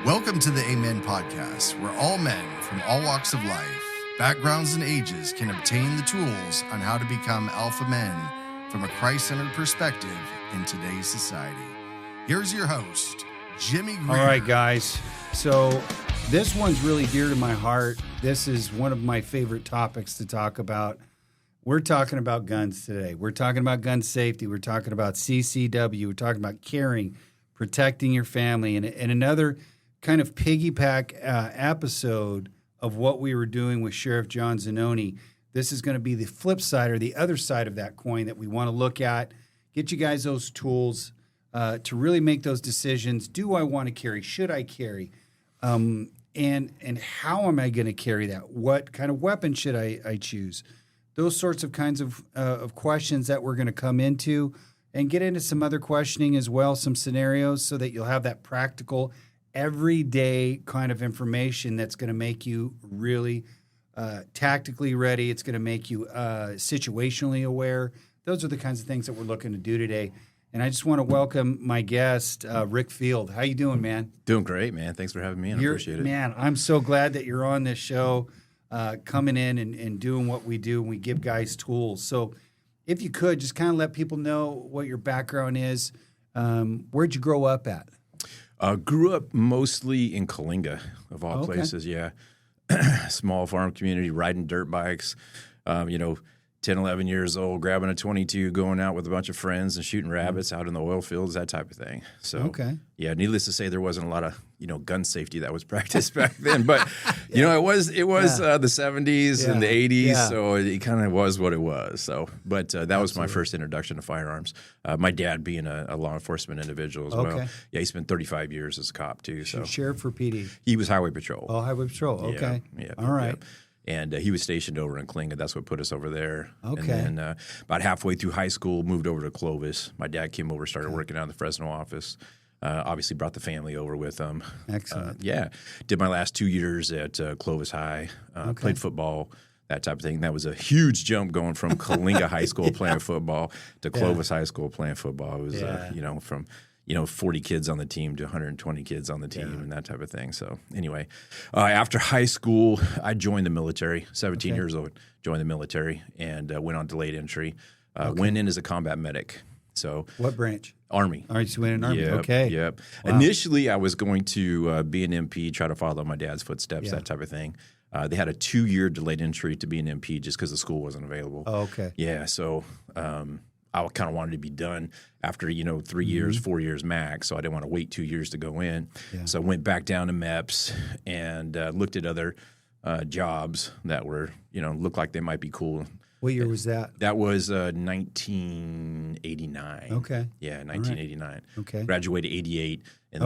Welcome to the Amen Podcast, where all men from all walks of life, backgrounds, and ages can obtain the tools on how to become alpha men from a Christ-centered perspective in today's society. Here's your host, Jimmy Greer. All right, guys. So this one's really dear to my heart. This is one of my favorite topics to talk about. We're talking about guns today. We're talking about gun safety. We're talking about CCW. We're talking about caring, protecting your family, and another kind of piggyback episode of what we were doing with Sheriff John Zanoni. This is going to be the flip side or the other side of that coin that we want to look at, get you guys those tools to really make those decisions. Do I want to carry? Should I carry? And how am I going to carry that? What kind of weapon should I choose? Those sorts of kinds of questions that we're going to come into and get into some other questioning as well, some scenarios so that you'll have that practical everyday kind of information that's going to make you really tactically ready. It's going to make you situationally aware. Those are the kinds of things that we're looking to do today. And I just want to welcome my guest, Rick Field. How you doing, man? Doing great, man. Thanks for having me. I appreciate it. Man, I'm so glad that you're on this show, coming in and doing what we do, and we give guys tools. So if you could, just kind of let people know what your background is. Where'd you grow up at? Grew up mostly in Coalinga, of all places, yeah. Small farm community, riding dirt bikes, 10, 11 years old, grabbing a 22, going out with a bunch of friends and shooting rabbits out in the oil fields, that type of thing. So, yeah, needless to say, there wasn't a lot of, gun safety that was practiced back then. But, it was the 70s and the 80s, so it kind of was what it was. So, but that was my first introduction to firearms. My dad being a law enforcement individual as well. Yeah, he spent 35 years as a cop, too. So Sheriff or PD? He was Highway Patrol. Oh, Highway Patrol, okay. Yeah, all right. Yeah. And he was stationed over in Coalinga. That's what put us over there. Okay. And then about halfway through high school, moved over to Clovis. My dad came over, started working out in the Fresno office. Obviously brought the family over with him. Excellent. Did my last 2 years at Clovis High. Played football, that type of thing. That was a huge jump going from Coalinga High School playing football to Clovis High School playing football. It was, from 40 kids on the team to 120 kids on the team and that type of thing. So anyway, after high school, I joined the military, 17 years old, joined the military and went on delayed entry. Went in as a combat medic. So what branch? Army. All right, so you went in Army. Yep, okay. Yep. Wow. Initially, I was going to be an MP, try to follow my dad's footsteps, that type of thing. They had a 2-year delayed entry to be an MP just because the school wasn't available. Oh, okay. Yeah, so I kind of wanted to be done after, 3 years, 4 years max, so I didn't want to wait 2 years to go in. Yeah. So I went back down to MEPS and looked at other jobs that were, looked like they might be cool. What year was that? That was 1989. Okay. Yeah, 1989. Right. Okay. Graduated 88 and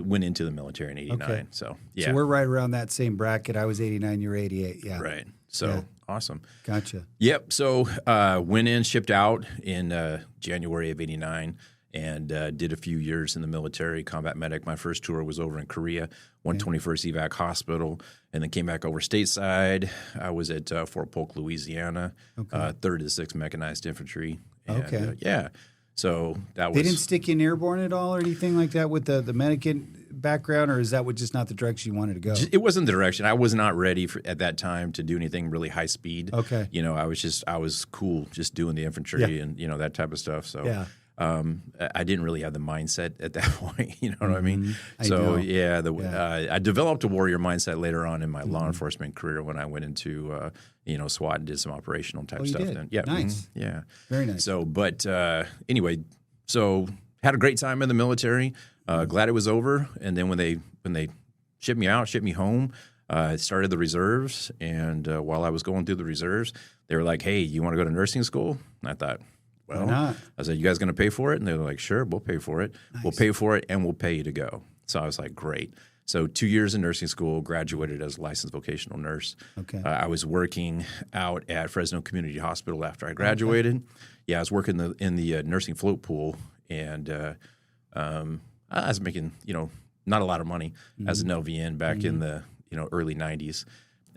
went into the military in 89. Okay. So, yeah. So we're right around that same bracket. I was 89, you were 88. Yeah. Right. So, awesome. Gotcha. Yep. So, went in, shipped out in January of 89 and did a few years in the military, combat medic. My first tour was over in Korea, 121st Evac Hospital, and then came back over stateside. I was at Fort Polk, Louisiana, 3rd to 6th Mechanized Infantry. And, so that was... They didn't stick you in airborne at all or anything like that with the medic background, or is that just not the direction you wanted to go? It wasn't the direction. I was not ready at that time to do anything really high speed. Okay. I was cool just doing the infantry and, that type of stuff. So I didn't really have the mindset at that point. You know what I mean? I developed a warrior mindset later on in my law enforcement career when I went into SWAT and did some operational type stuff. Did? Then, yeah, nice, yeah, very nice. So, but anyway, so had a great time in the military. Glad it was over. And then when they shipped me home. I started the reserves, and while I was going through the reserves, they were like, "Hey, you want to go to nursing school?" And I thought, well, why not? I said, "You guys going to pay for it?" And they were like, "Sure, we'll pay for it. Nice. We'll pay for it, and we'll pay you to go." So I was like, "Great." So 2 years in nursing school, graduated as a licensed vocational nurse. Okay. I was working out at Fresno Community Hospital after I graduated. Okay. Yeah, I was working in the nursing float pool, and I was making not a lot of money as an LVN back in the early 90s.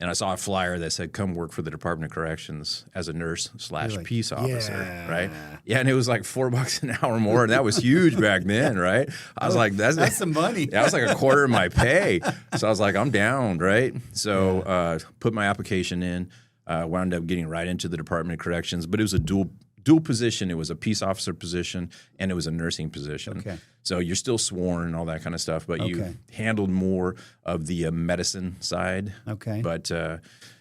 and I saw a flyer that said, "Come work for the Department of Corrections as a nurse / peace officer." Yeah. Right? Yeah, and it was like $4 an hour more, and that was huge back then, right? I was like, "That's some money." That was like a quarter of my pay. So I was like, "I'm down," right? So put my application in, wound up getting right into the Department of Corrections, but it was a dual position. It was a peace officer position and it was a nursing position. Okay. So you're still sworn and all that kind of stuff, but you handled more of the medicine side. Okay. But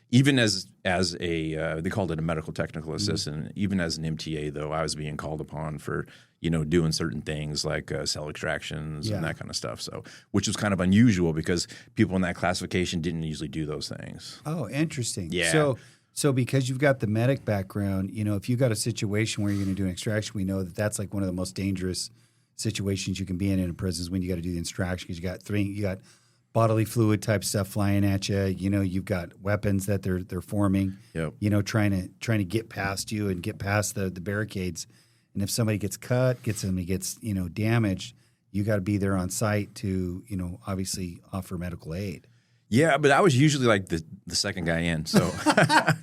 even as a they called it a medical technical assistant, even as an MTA though, I was being called upon for doing certain things like cell extractions and that kind of stuff. So which was kind of unusual because people in that classification didn't usually do those things. Oh, interesting. Yeah. So because you've got the medic background, if you've got a situation where you're going to do an extraction, we know that that's like one of the most dangerous situations you can be in a prison is when you got to do the extraction because you got bodily fluid type stuff flying at you. You've got weapons that they're forming. Yep. Trying to get past you and get past the barricades. And if somebody gets cut, somebody gets damaged, you got to be there on site to obviously offer medical aid. Yeah, but I was usually like the second guy in, so I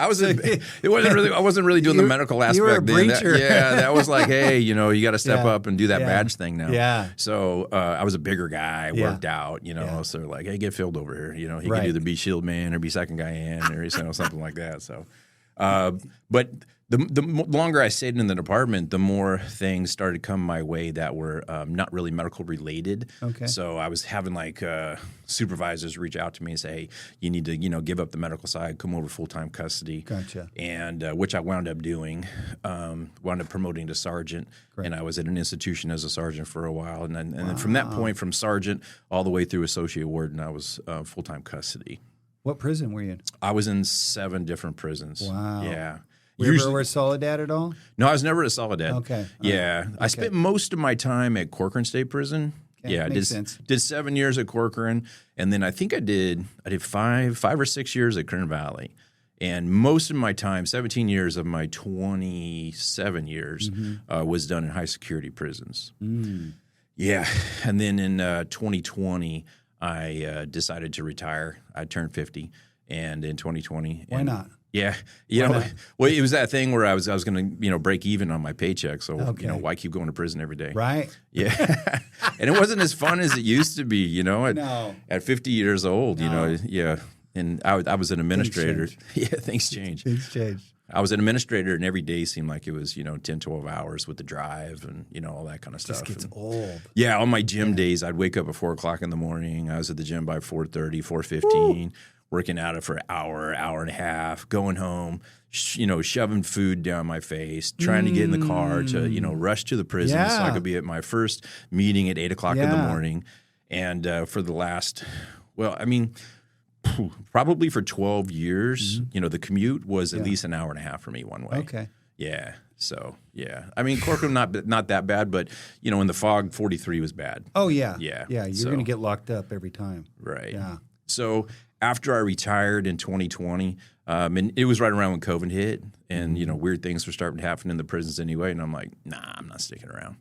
wasn't really doing the medical aspect. You were a breacher. That was like, hey, you got to step up and do that badge thing now. Yeah. So I was a bigger guy, worked out, so they're like, hey, get filled over here. He could either be shield man or be second guy in or something like that. So, but the longer I stayed in the department, the more things started coming my way that were not really medical related. Okay. So I was having like supervisors reach out to me and say, hey, you need to give up the medical side, come over full-time custody. Gotcha. And which I wound up doing, wound up promoting to sergeant. Great. And I was at an institution as a sergeant for a while. And then from that point, from sergeant all the way through associate warden, I was full-time custody. What prison were you in? I was in 7 different prisons. Wow. Yeah. Were you ever a Soledad at all? No, I was never a Soledad. Okay. Yeah. I spent most of my time at Corcoran State Prison. Okay. Yeah, Makes sense. Did 7 years at Corcoran, and then I think I did 5 or 6 years at Kern Valley. And most of my time, 17 years of my 27 years, was done in high security prisons. Mm. Yeah. And then in 2020, I decided to retire. I turned 50, and in 2020. Why not? Yeah, well, it was that thing where I was going to break even on my paycheck, so why keep going to prison every day? Right. Yeah, and it wasn't as fun as it used to be. At 50 years old, yeah. And I was an administrator. Things change. Things change. I was an administrator, and every day seemed like it was 10, 12 hours with the drive and all that kind of stuff. Just gets old. Yeah, on my gym days, I'd wake up at 4 o'clock in the morning. I was at the gym by 4:30, 4:15. Working out for an hour and a half, going home, shoving food down my face, trying to get in the car to, rush to the prison so I could be at my first meeting at 8 o'clock in the morning. And for the last, probably for 12 years, the commute was at least an hour and a half for me one way. Okay. Yeah. So, yeah. Corcoran, not that bad, but, in the fog, 43 was bad. Oh, yeah. Yeah. Yeah, you're going to get locked up every time. Right. Yeah. So after I retired in 2020, and it was right around when COVID hit, and weird things were starting to happen in the prisons anyway, and I'm like, nah, I'm not sticking around.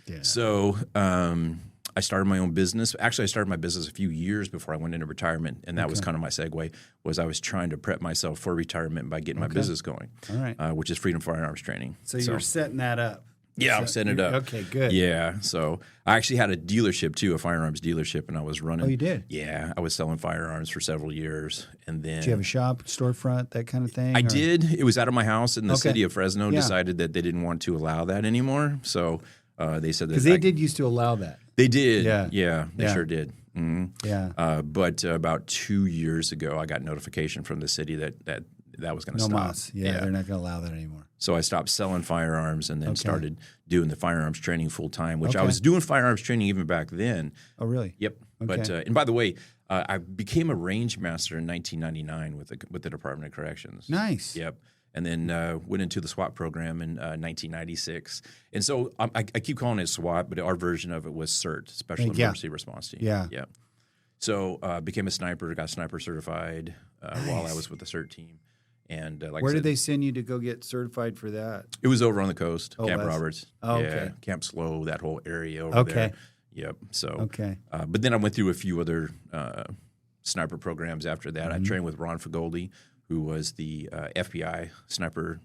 Yeah. So I started my own business. Actually, I started my business a few years before I went into retirement, and that was kind of my segue. Was I was trying to prep myself for retirement by getting my business going, all right, which is Freedom Firearms Training. So you're setting that up. Yeah, I'm setting it up. Okay, good. Yeah, so I actually had a dealership too, a firearms dealership, and I was running. Oh, you did? Yeah, I was selling firearms for several years, and then. Did you have a shop, storefront, that kind of thing? I did. It was out of my house, and the city of Fresno decided that they didn't want to allow that anymore. So they said that because they did used to allow that. They did. Yeah, they sure did. Mm-hmm. Yeah. But about 2 years ago, I got notification from the city that was going to stop. Mas. Yeah, they're not going to allow that anymore. So I stopped selling firearms and then started doing the firearms training full time, which I was doing firearms training even back then. Oh, really? Yep. Okay. But and by the way, I became a range master in 1999 with the Department of Corrections. Nice. Yep. And then went into the SWAT program in 1996. And so I keep calling it SWAT, but our version of it was CERT, Special Emergency Response Team. Yeah. Yeah. So became a sniper, got sniper certified while I was with the CERT team. And where did they send you to go get certified for that? It was over on the coast, Camp Roberts. Oh, yeah, okay. Camp Slow, that whole area over there. Yep. So, but then I went through a few other sniper programs after that. I trained with Ron Fagoldi, who was the FBI sniper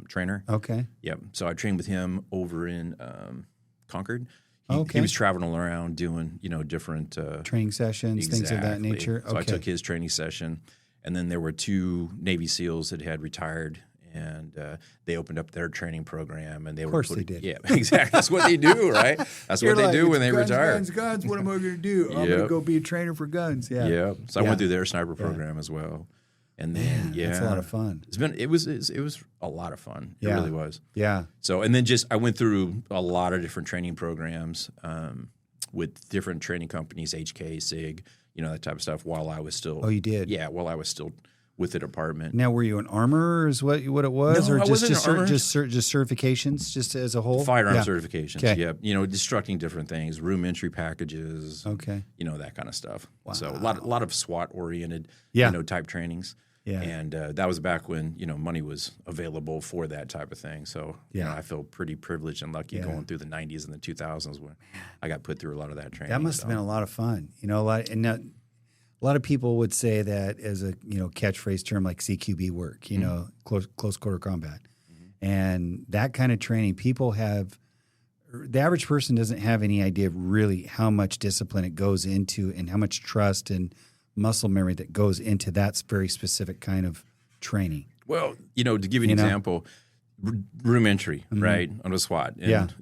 trainer. Okay. Yep. So I trained with him over in Concord. Okay. He was traveling around doing, different training sessions, things of that nature. So I took his training session, and then there were 2 Navy SEALs that had retired, and they opened up their training program, and they were. Of course they did. Yeah, exactly. That's what they do, right? That's what they do when they retire. Guns. What am I going to do? I'm going to go be a trainer for guns. Yeah. Yeah. So I went through their sniper program as well. And then, that's a lot of fun. It was a lot of fun. It really was. Yeah. So, and then I went through a lot of different training programs with different training companies, HK, SIG, that type of stuff. While I was still. Oh, you did? Yeah. While I was still with the department. Now, were you an armor? Is what it was, no, or I wasn't an armor. just certifications, just as a whole? Firearm certifications. Okay. Yeah. Destructing different things, room entry packages. Okay. That kind of stuff. Wow. So a lot of SWAT oriented, type trainings. Yeah. And that was back when, money was available for that type of thing. So, I feel pretty privileged and lucky going through the 90s and the 2000s when I got put through a lot of that training. That must have been a lot of fun. A lot of people would say that as a, catchphrase term like CQB work, close quarter combat. Mm-hmm. And that kind of training, the average person doesn't have any idea of really how much discipline it goes into and how much trust and muscle memory that goes into that very specific kind of training. Well, to give you an example, room entry, right, on a SWAT. And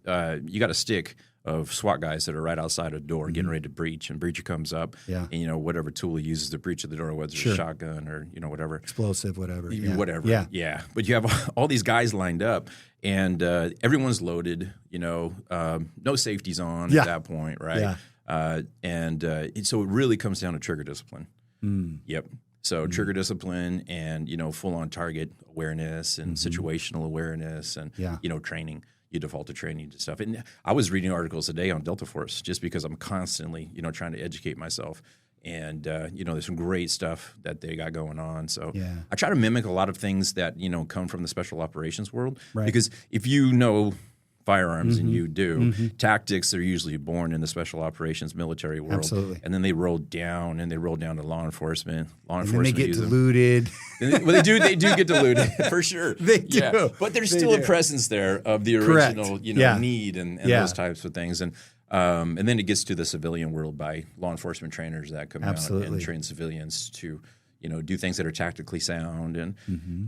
you got a stick of SWAT guys that are right outside a door getting ready to breach, and breacher comes up, and, whatever tool he uses to breach the door, whether it's a shotgun or, whatever. Explosive, whatever. Whatever. Yeah. But you have all these guys lined up, and everyone's loaded, no safeties on at that point, right? Yeah. So it really comes down to trigger discipline. Yep. So trigger discipline and, full-on target awareness and situational awareness and, training. You default to training and stuff. And I was reading articles today on Delta Force just because I'm constantly, trying to educate myself. And, there's some great stuff that they got going on. So I try to mimic a lot of things that, come from the special operations world. Right. Because if you know firearms, and you do. Tactics are usually born in the special operations military world. Absolutely. And then they roll down to law enforcement. And then they get diluted. They do get diluted, for sure. They do. Yeah. But there's still a presence there of the original need and those types of things. And then it gets to the civilian world by law enforcement trainers that come out and train civilians to do things that are tactically sound. And,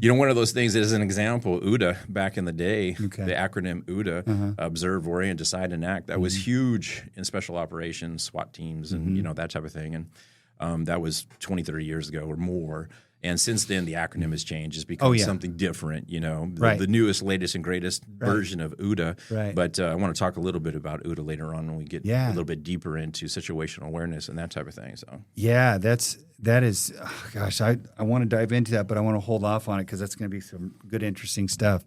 one of those things is an example, OODA, back in the day, the acronym OODA, Observe, Orient, Decide, and Act, that was huge in special operations, SWAT teams, and, that type of thing. And that was 20, 30 years ago or more. And since then, the acronym has changed. It's become something different, the newest, latest, and greatest version of OODA. Right. But I want to talk a little bit about OODA later on when we get a little bit deeper into situational awareness and that type of thing. So that is, gosh, I want to dive into that, but I want to hold off on it because that's going to be some good, interesting stuff.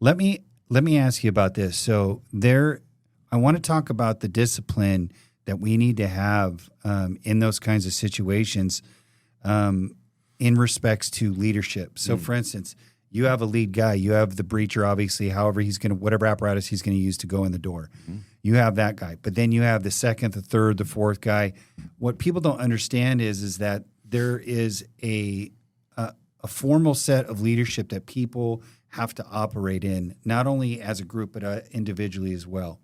Let me ask you about this. So I want to talk about the discipline that we need to have in those kinds of situations. In respects to leadership. So, for instance, you have a lead guy. You have the breacher, obviously, whatever apparatus he's going to use to go in the door. You have that guy. But then you have the second, the third, the fourth guy. What people don't understand is that there is a formal set of leadership that people have to operate in, not only as a group, but individually as well.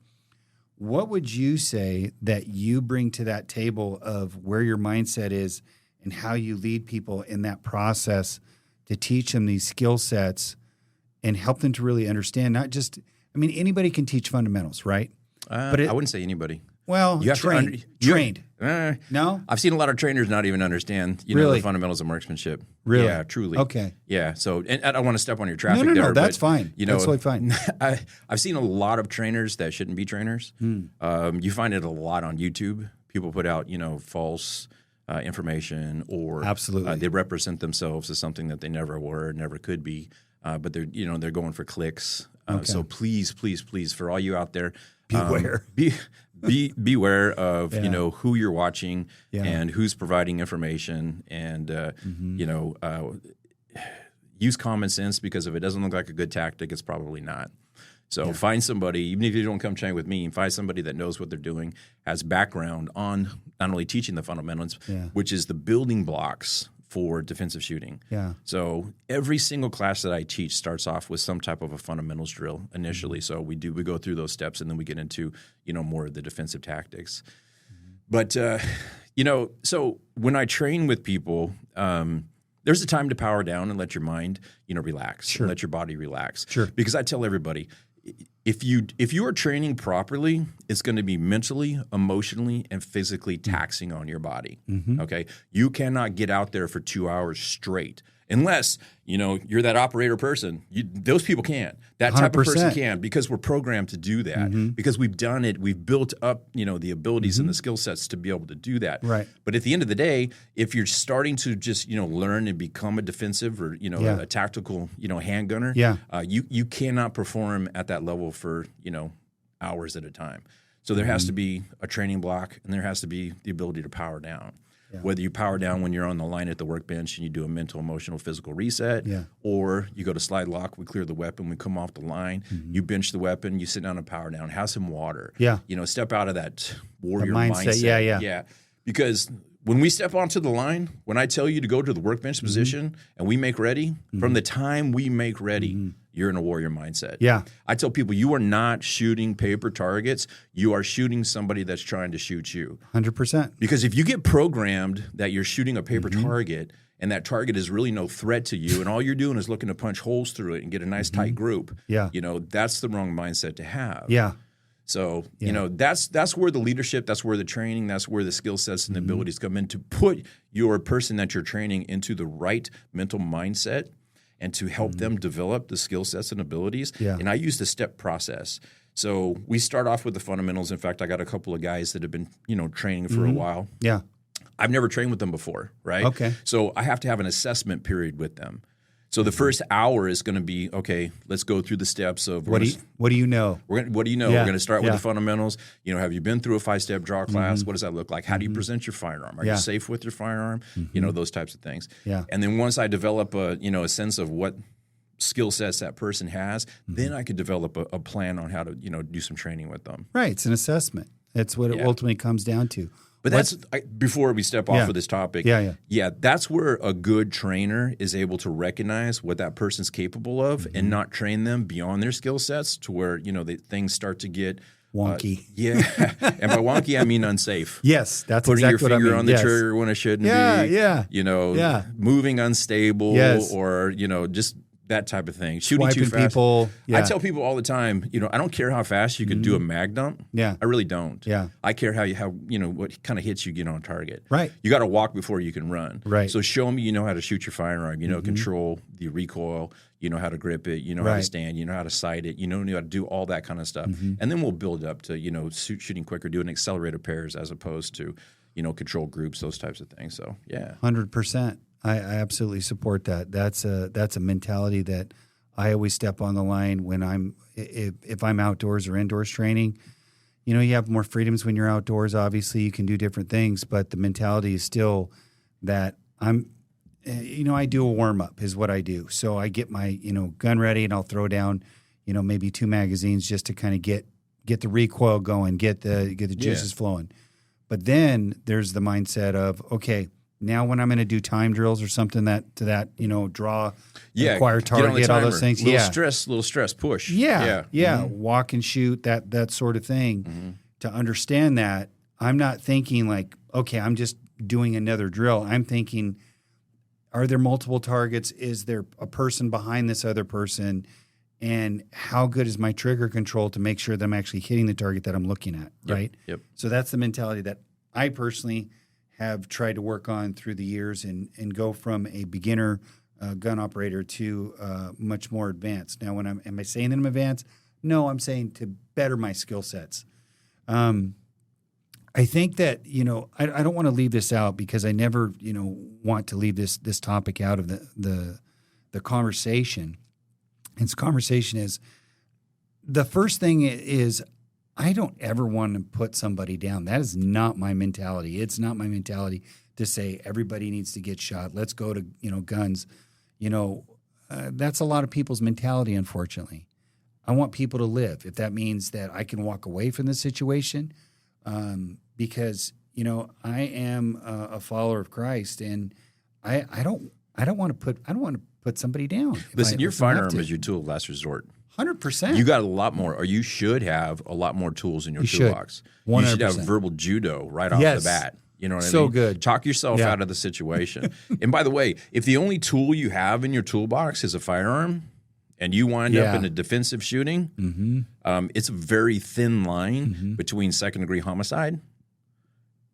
What would you say that you bring to that table of where your mindset is and how you lead people in that process to teach them these skill sets and help them to really understand, anybody can teach fundamentals, right? But I wouldn't say anybody. Well, trained. No? I've seen a lot of trainers not even understand, the fundamentals of marksmanship. Really? Yeah, truly. Okay. Yeah. So, and I don't want to step on your traffic there. No, that's fine. That's totally fine. I've seen a lot of trainers that shouldn't be trainers. You find it a lot on YouTube. People put out, false information, or absolutely they represent themselves as something that they never were, never could be, but they're going for clicks. So please, for all you out there, beware. Beware of who you're watching and who's providing information, and use common sense, because if it doesn't look like a good tactic, it's probably not. So find somebody, even if you don't come train with me, find somebody that knows what they're doing, has background on not only teaching the fundamentals, which is the building blocks for defensive shooting. Yeah. So every single class that I teach starts off with some type of a fundamentals drill initially. So we go through those steps, and then we get into, more of the defensive tactics. But, so when I train with people, there's a time to power down and let your mind, relax, and let your body relax. Sure. Because I tell everybody, if you are training properly, it's going to be mentally, emotionally, and physically taxing on your body. Okay, you cannot get out there for 2 hours straight unless you're that operator person. Those people can. That type 100%. of person can, because we're programmed to do that. Because we've done it. We've built up the abilities and the skill sets to be able to do that. Right. But at the end of the day, if you're starting to just learn and become a defensive or a tactical handgunner, you cannot perform at that level for hours at a time. So there has to be a training block, and there has to be the ability to power down. Yeah. Whether you power down when you're on the line at the workbench and you do a mental, emotional, physical reset, or you go to slide lock, we clear the weapon, we come off the line, you bench the weapon, you sit down and power down, have some water. Yeah. Step out of that warrior mindset. Yeah. Because when we step onto the line, when I tell you to go to the workbench position and we make ready, from the time we make ready, you're in a warrior mindset. Yeah. I tell people, you are not shooting paper targets. You are shooting somebody that's trying to shoot you. 100%. Because if you get programmed that you're shooting a paper target and that target is really no threat to you, and all you're doing is looking to punch holes through it and get a nice tight group, that's the wrong mindset to have. Yeah. So, that's where the leadership, that's where the training, that's where the skill sets and the abilities come in, to put your person that you're training into the right mental mindset and to help them develop the skill sets and abilities. Yeah. And I use the step process. So we start off with the fundamentals. In fact, I got a couple of guys that have been, training for a while. Yeah. I've never trained with them before, right? Okay. So I have to have an assessment period with them. So the first hour is going to be, okay, let's go through the steps of what do you know? What do you know? Yeah. We're going to start with the fundamentals. Have you been through a 5-step draw class? What does that look like? How do you present your firearm? Are you safe with your firearm? Those types of things. Yeah. And then once I develop a sense of what skill sets that person has, then I could develop a plan on how to do some training with them. Right. It's an assessment. That's what it ultimately comes down to. But before we step off of this topic, that's where a good trainer is able to recognize what that person's capable of and not train them beyond their skill sets to where, things start to get wonky. And by wonky, I mean unsafe. Yes, that's putting exactly your finger what I mean. on the trigger when it shouldn't be. Moving unstable or, just that type of thing. Shooting Swiping too fast. People. Yeah. I tell people all the time, I don't care how fast you can do a mag dump. Yeah. I really don't. Yeah. I care how what kind of hits you get on target. Right. You got to walk before you can run. Right. So show me you know how to shoot your firearm. Control the recoil. You know how to grip it. You know how to stand. You know how to sight it. You know how to do all that kind of stuff. And then we'll build up to shooting quicker, doing accelerated pairs as opposed to control groups, those types of things. So 100%. I absolutely support that. That's a mentality that I always step on the line when if I'm outdoors or indoors training. You have more freedoms when you're outdoors. Obviously, you can do different things, but the mentality is still that I do a warm up is what I do. So I get my gun ready and I'll throw down maybe 2 magazines just to kind of get the recoil going, get the juices flowing. But then there's the mindset of, okay, now when I'm going to do time drills or something draw, acquire target, all those things. Little stress, push. Walk and shoot, that sort of thing. To understand that, I'm not thinking like, okay, I'm just doing another drill. I'm thinking, are there multiple targets? Is there a person behind this other person? And how good is my trigger control to make sure that I'm actually hitting the target that I'm looking at, right? Yep. So that's the mentality that I personally have tried to work on through the years and go from a beginner gun operator to much more advanced. Now, am I saying that I'm advanced? No, I'm saying to better my skill sets. I think that, I don't want to leave this out because I never, want to leave this topic out of the conversation. And this conversation is, the first thing is I don't ever want to put somebody down. That is not my mentality. It's not my mentality to say everybody needs to get shot. Let's go to, guns. That's a lot of people's mentality, unfortunately. I want people to live. If that means that I can walk away from the situation, because I am a follower of Christ, and I don't want to put somebody down. Listen, your firearm is your tool of last resort. 100%. You got a lot more, or you should have a lot more tools in your toolbox. 100%. You should have verbal judo right off the bat. You know what I mean? So good. Talk yourself out of the situation. And by the way, if the only tool you have in your toolbox is a firearm, and you wind up in a defensive shooting, it's a very thin line between second-degree homicide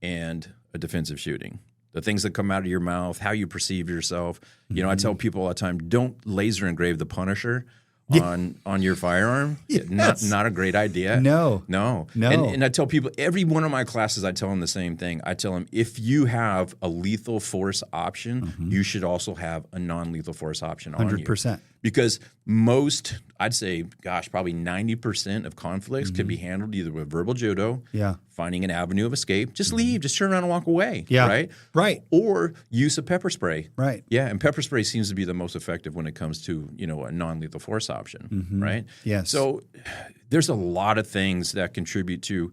and a defensive shooting. The things that come out of your mouth, how you perceive yourself. I tell people all the time, don't laser engrave the Punisher on your firearm. Yes. Not a great idea. No. And I tell people, every one of my classes, I tell them the same thing. I tell them, if you have a lethal force option, you should also have a non-lethal force option on you. 100%. Because I'd say, probably 90% of conflicts can be handled either with verbal judo, finding an avenue of escape, just leave, just turn around and walk away, right? Or use of pepper spray, right? Yeah, and pepper spray seems to be the most effective when it comes to a non-lethal force option, right? Yes. So there's a lot of things that contribute to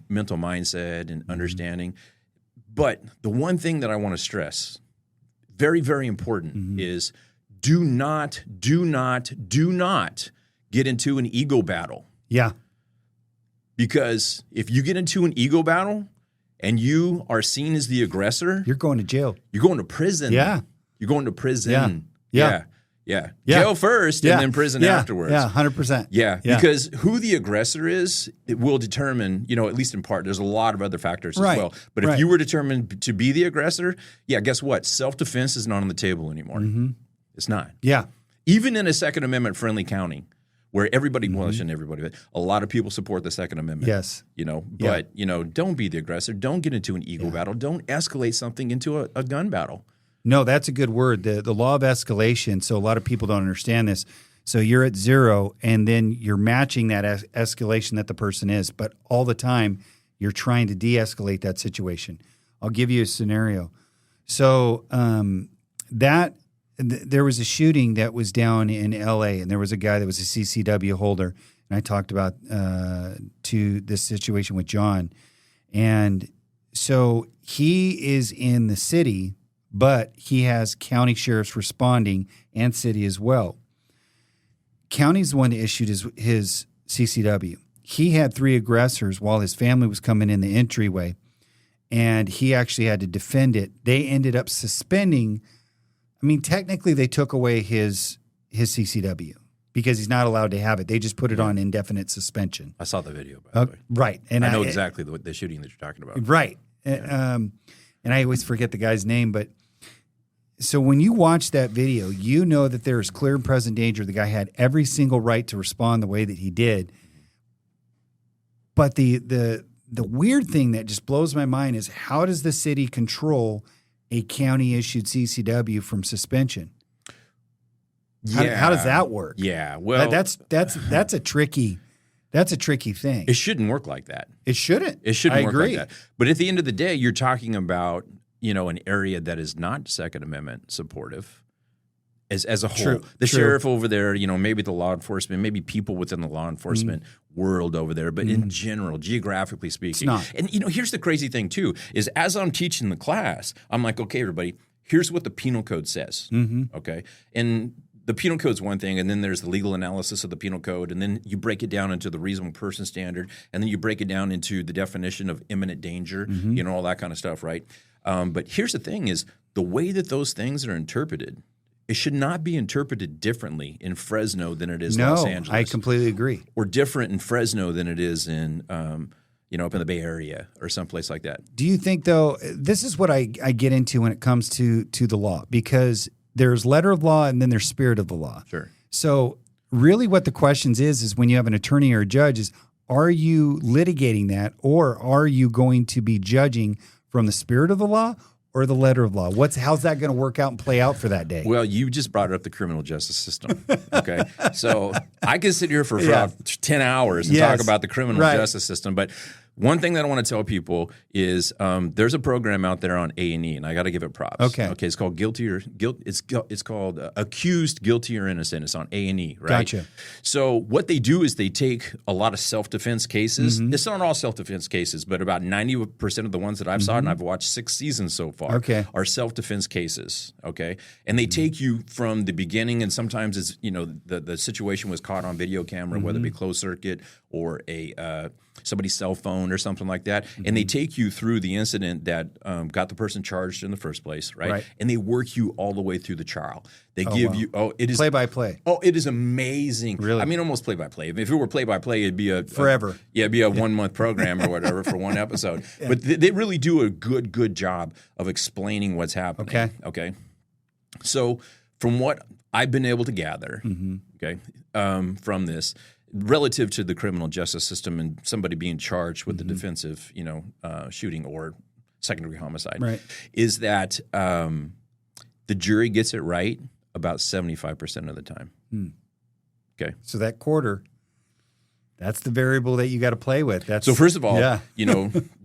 mental mindset and understanding, but the one thing that I want to stress, very, very important, is do not get into an ego battle. Yeah. Because if you get into an ego battle and you are seen as the aggressor, you're going to jail. You're going to prison. Yeah. You're going to prison. Yeah. Jail first and then prison afterwards. Yeah, 100%. Yeah, because who the aggressor is, it will determine, at least in part, there's a lot of other factors as well. But if you were determined to be the aggressor, guess what? Self-defense is not on the table anymore. It's not. Yeah. Even in a Second Amendment friendly county where everybody, well, I shouldn't everybody, but a lot of people support the Second Amendment. Yes. But, don't be the aggressor. Don't get into an ego battle. Don't escalate something into a gun battle. No, that's a good word. The law of escalation. So a lot of people don't understand this. So you're at 0 and then you're matching that escalation that the person is. But all the time you're trying to de-escalate that situation. I'll give you a scenario. So there was a shooting that was down in L.A., and there was a guy that was a CCW holder, and I talked about to this situation with John. And so he is in the city, but he has county sheriffs responding and city as well. County's the one that issued his CCW. He had 3 aggressors while his family was coming in the entryway, and he actually had to defend it. They ended up suspending. I mean, technically, they took away his CCW because he's not allowed to have it. They just put it on indefinite suspension. I saw the video, by the way. Right. And I know exactly the shooting that you're talking about. Right. Yeah. And I always forget the guy's name. But so when you watch that video, you know that there is clear and present danger. The guy had every single right to respond the way that he did. But the weird thing that just blows my mind is, how does the city control a county-issued CCW from suspension? How does that work? Yeah, well, that's a tricky thing. It shouldn't work like that. It shouldn't. It shouldn't I work agree. like that. But at the end of the day, you're talking about an area that is not Second Amendment supportive. As a whole, the sheriff over there, maybe the law enforcement, maybe people within the law enforcement world over there, but in general, geographically speaking, and here's the crazy thing too, is as I'm teaching the class, I'm like, okay, everybody, here's what the penal code says, okay, and the penal code is one thing, and then there's the legal analysis of the penal code, and then you break it down into the reasonable person standard, and then you break it down into the definition of imminent danger, all that kind of stuff, right? But here's the thing: is the way that those things are interpreted. It should not be interpreted differently in Fresno than it is Los Angeles. I completely agree. Or different in Fresno than it is in, up in the Bay Area or someplace like that. Do you think, though, this is what I get into when it comes to the law, because there's letter of law and then there's spirit of the law. Sure. So really what the questions is when you have an attorney or a judge is, are you litigating that, or are you going to be judging from the spirit of the law or the letter of law? How's that going to work out and play out for that day? Well, you just brought up the criminal justice system. Okay. So I could sit here for about 10 hours and talk about the criminal justice system. But One thing that I want to tell people is there's a program out there on A&E, and I got to give it props. Okay, it's called It's called Accused, Guilty, or Innocent. It's on A&E, right? Gotcha. So what they do is they take a lot of self-defense cases. It's not all self-defense cases, but about 90% of the ones that I've saw, and I've watched 6 seasons so far, are self-defense cases. Okay, and they take you from the beginning, and sometimes it's the situation was caught on video camera, whether it be closed circuit or somebody's cell phone or something like that, and they take you through the incident that got the person charged in the first place, right? And they work you all the way through the trial. They give you it is play by play. Oh, it is amazing. Really? I mean, almost play by play. If it were play by play, it'd be forever. It'd be a 1 month program or whatever for one episode. But they really do a good job of explaining what's happening. Okay. So from what I've been able to gather, from this, relative to the criminal justice system and somebody being charged with the defensive, shooting or second-degree homicide, is that the jury gets it right about 75% of the time. Okay. So that quarter, that's the variable that you got to play with. So first of all, you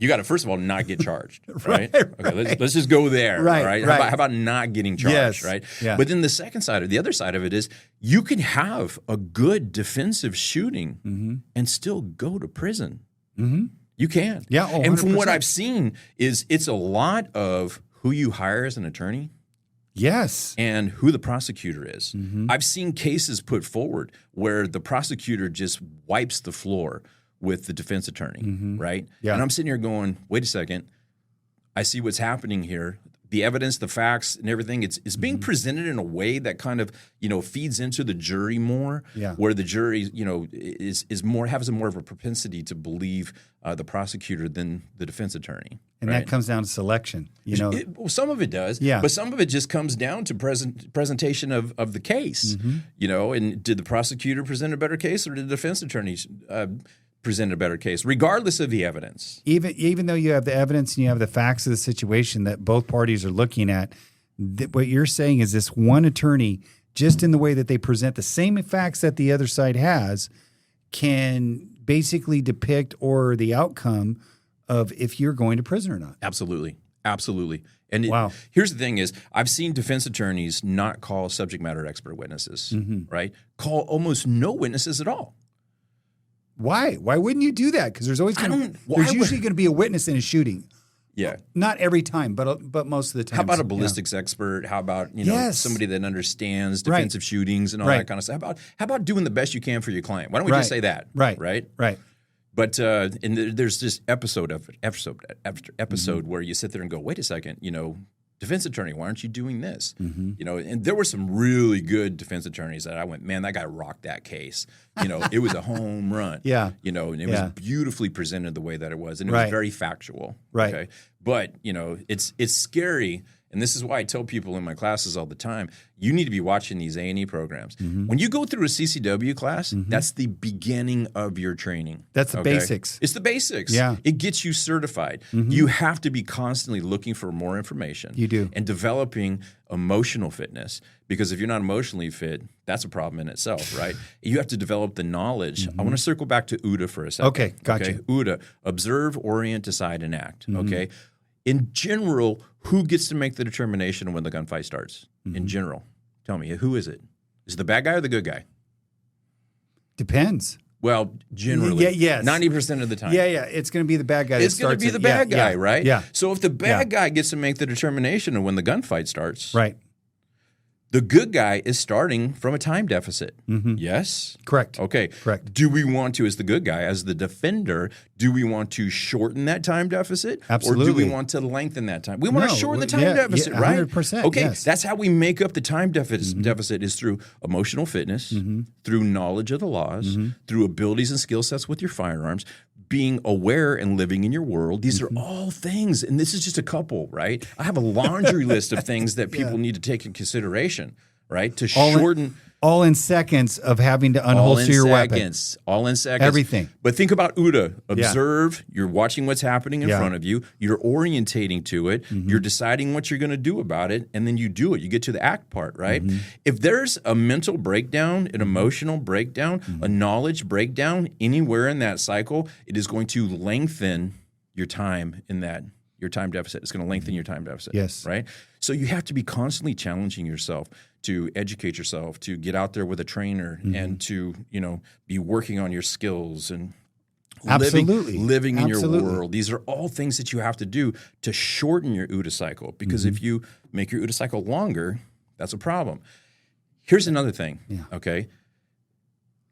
got to first of all not get charged, right? Okay, let's just go there, right? How about not getting charged, right? Yeah. But then the other side of it is you can have a good defensive shooting and still go to prison. You can, and from what I've seen is it's a lot of who you hire as an attorney. Yes. And who the prosecutor is. I've seen cases put forward where the prosecutor just wipes the floor with the defense attorney, right? Yeah. And I'm sitting here going, wait a second, I see what's happening here. The evidence, the facts, and everything, it's being presented in a way that kind of, feeds into the jury more, where the jury, has more of a propensity to believe the prosecutor than the defense attorney. And that comes down to selection, some of it does, but some of it just comes down to presentation of the case, and did the prosecutor present a better case or did the defense attorney present a better case, regardless of the evidence? Even though you have the evidence and you have the facts of the situation that both parties are looking at, what you're saying is this one attorney, just in the way that they present the same facts that the other side has, can basically depict or the outcome of if you're going to prison or not. Absolutely. And here's the thing is, I've seen defense attorneys not call subject matter expert witnesses, right? Call almost no witnesses at all. Why? Why wouldn't you do that? Because there's usually going to be a witness in a shooting. Yeah. Not every time, but most of the time. How about a ballistics expert? How about somebody that understands defensive shootings and all that kind of stuff? How about doing the best you can for your client? Why don't we just say that? Right. But and there's this episode after episode where you sit there and go, wait a second, defense attorney, why aren't you doing this? And there were some really good defense attorneys that I went, man, that guy rocked that case. It was a home run. And it was beautifully presented the way that it was, and it was very factual. Okay? But it's scary. And this is why I tell people in my classes all the time, you need to be watching these A&E programs. When you go through a CCW class, that's the beginning of your training. That's the basics. It's the basics. Yeah. It gets you certified. You have to be constantly looking for more information. You do. And developing emotional fitness. Because if you're not emotionally fit, that's a problem in itself, right? You have to develop the knowledge. I want to circle back to UDA for a second. Okay, gotcha. UDA, observe, orient, decide, and act. Okay. In general, who gets to make the determination when the gunfight starts? In general, tell me, who is it? Is it the bad guy or the good guy? Depends. Well, generally, yes, 90% of the time. Yeah, it's going to be the bad guy. It's going to be the bad guy, right? Yeah. So if the bad guy gets to make the determination of when the gunfight starts, right? The good guy is starting from a time deficit. Yes? Correct. Okay. Correct. Do we want to, as the good guy, as the defender, do we want to shorten that time deficit? Absolutely. Or do we want to lengthen that time? We want to shorten the time deficit, right? 100%. Okay. Yes. That's how we make up the time deficit is through emotional fitness, through knowledge of the laws, through abilities and skill sets with your firearms, being aware and living in your world. These are all things, and this is just a couple, right? I have a laundry list of things that people need to take in consideration, right? To shorten all in seconds of having to unholster your weapon. All in seconds. Everything. But think about UDA. Observe. You're watching what's happening in front of you. You're orientating to it. You're deciding what you're going to do about it, and then you do it. You get to the act part, right? If there's a mental breakdown, an emotional breakdown, a knowledge breakdown anywhere in that cycle, it is going to lengthen your time in that. Your time deficit. It's going to lengthen your time deficit. Yes. Right? So you have to be constantly challenging yourself to educate yourself, to get out there with a trainer and to, be working on your skills and living in your world. These are all things that you have to do to shorten your UDA cycle, because if you make your UDA cycle longer, that's a problem. Here's another thing. Yeah. Okay.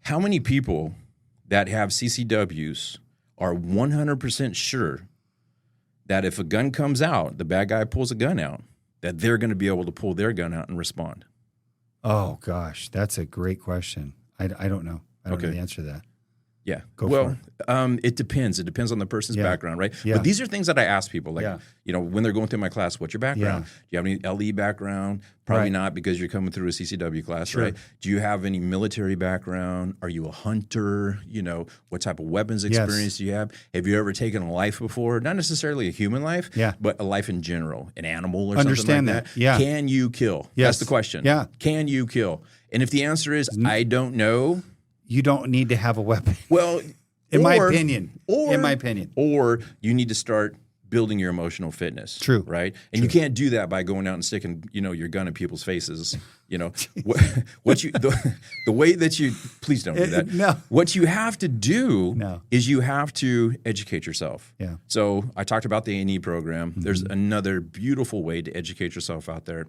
How many people that have CCWs are 100% sure that if a gun comes out, the bad guy pulls a gun out, that they're going to be able to pull their gun out and respond? Oh, gosh. That's a great question. I don't know. I don't know the answer to that. Yeah. Go for it. It depends. It depends on the person's background, right? Yeah. But these are things that I ask people, like, when they're going through my class, what's your background? Do you have any LE background? Probably not, because you're coming through a CCW class, right? Do you have any military background? Are you a hunter? What type of weapons experience do you have? Have you ever taken a life before? Not necessarily a human life, but a life in general, an animal or something like that. Yeah. Can you kill? Yes. That's the question. Yeah. Can you kill? And if the answer is, I don't know, you don't need to have a weapon. Well, in my opinion, or you need to start building your emotional fitness. True. Right? And you can't do that by going out and sticking, your gun in people's faces. What you the way that you please don't do that. No. What you have to do is you have to educate yourself. Yeah. So I talked about the A&E program. There's another beautiful way to educate yourself out there.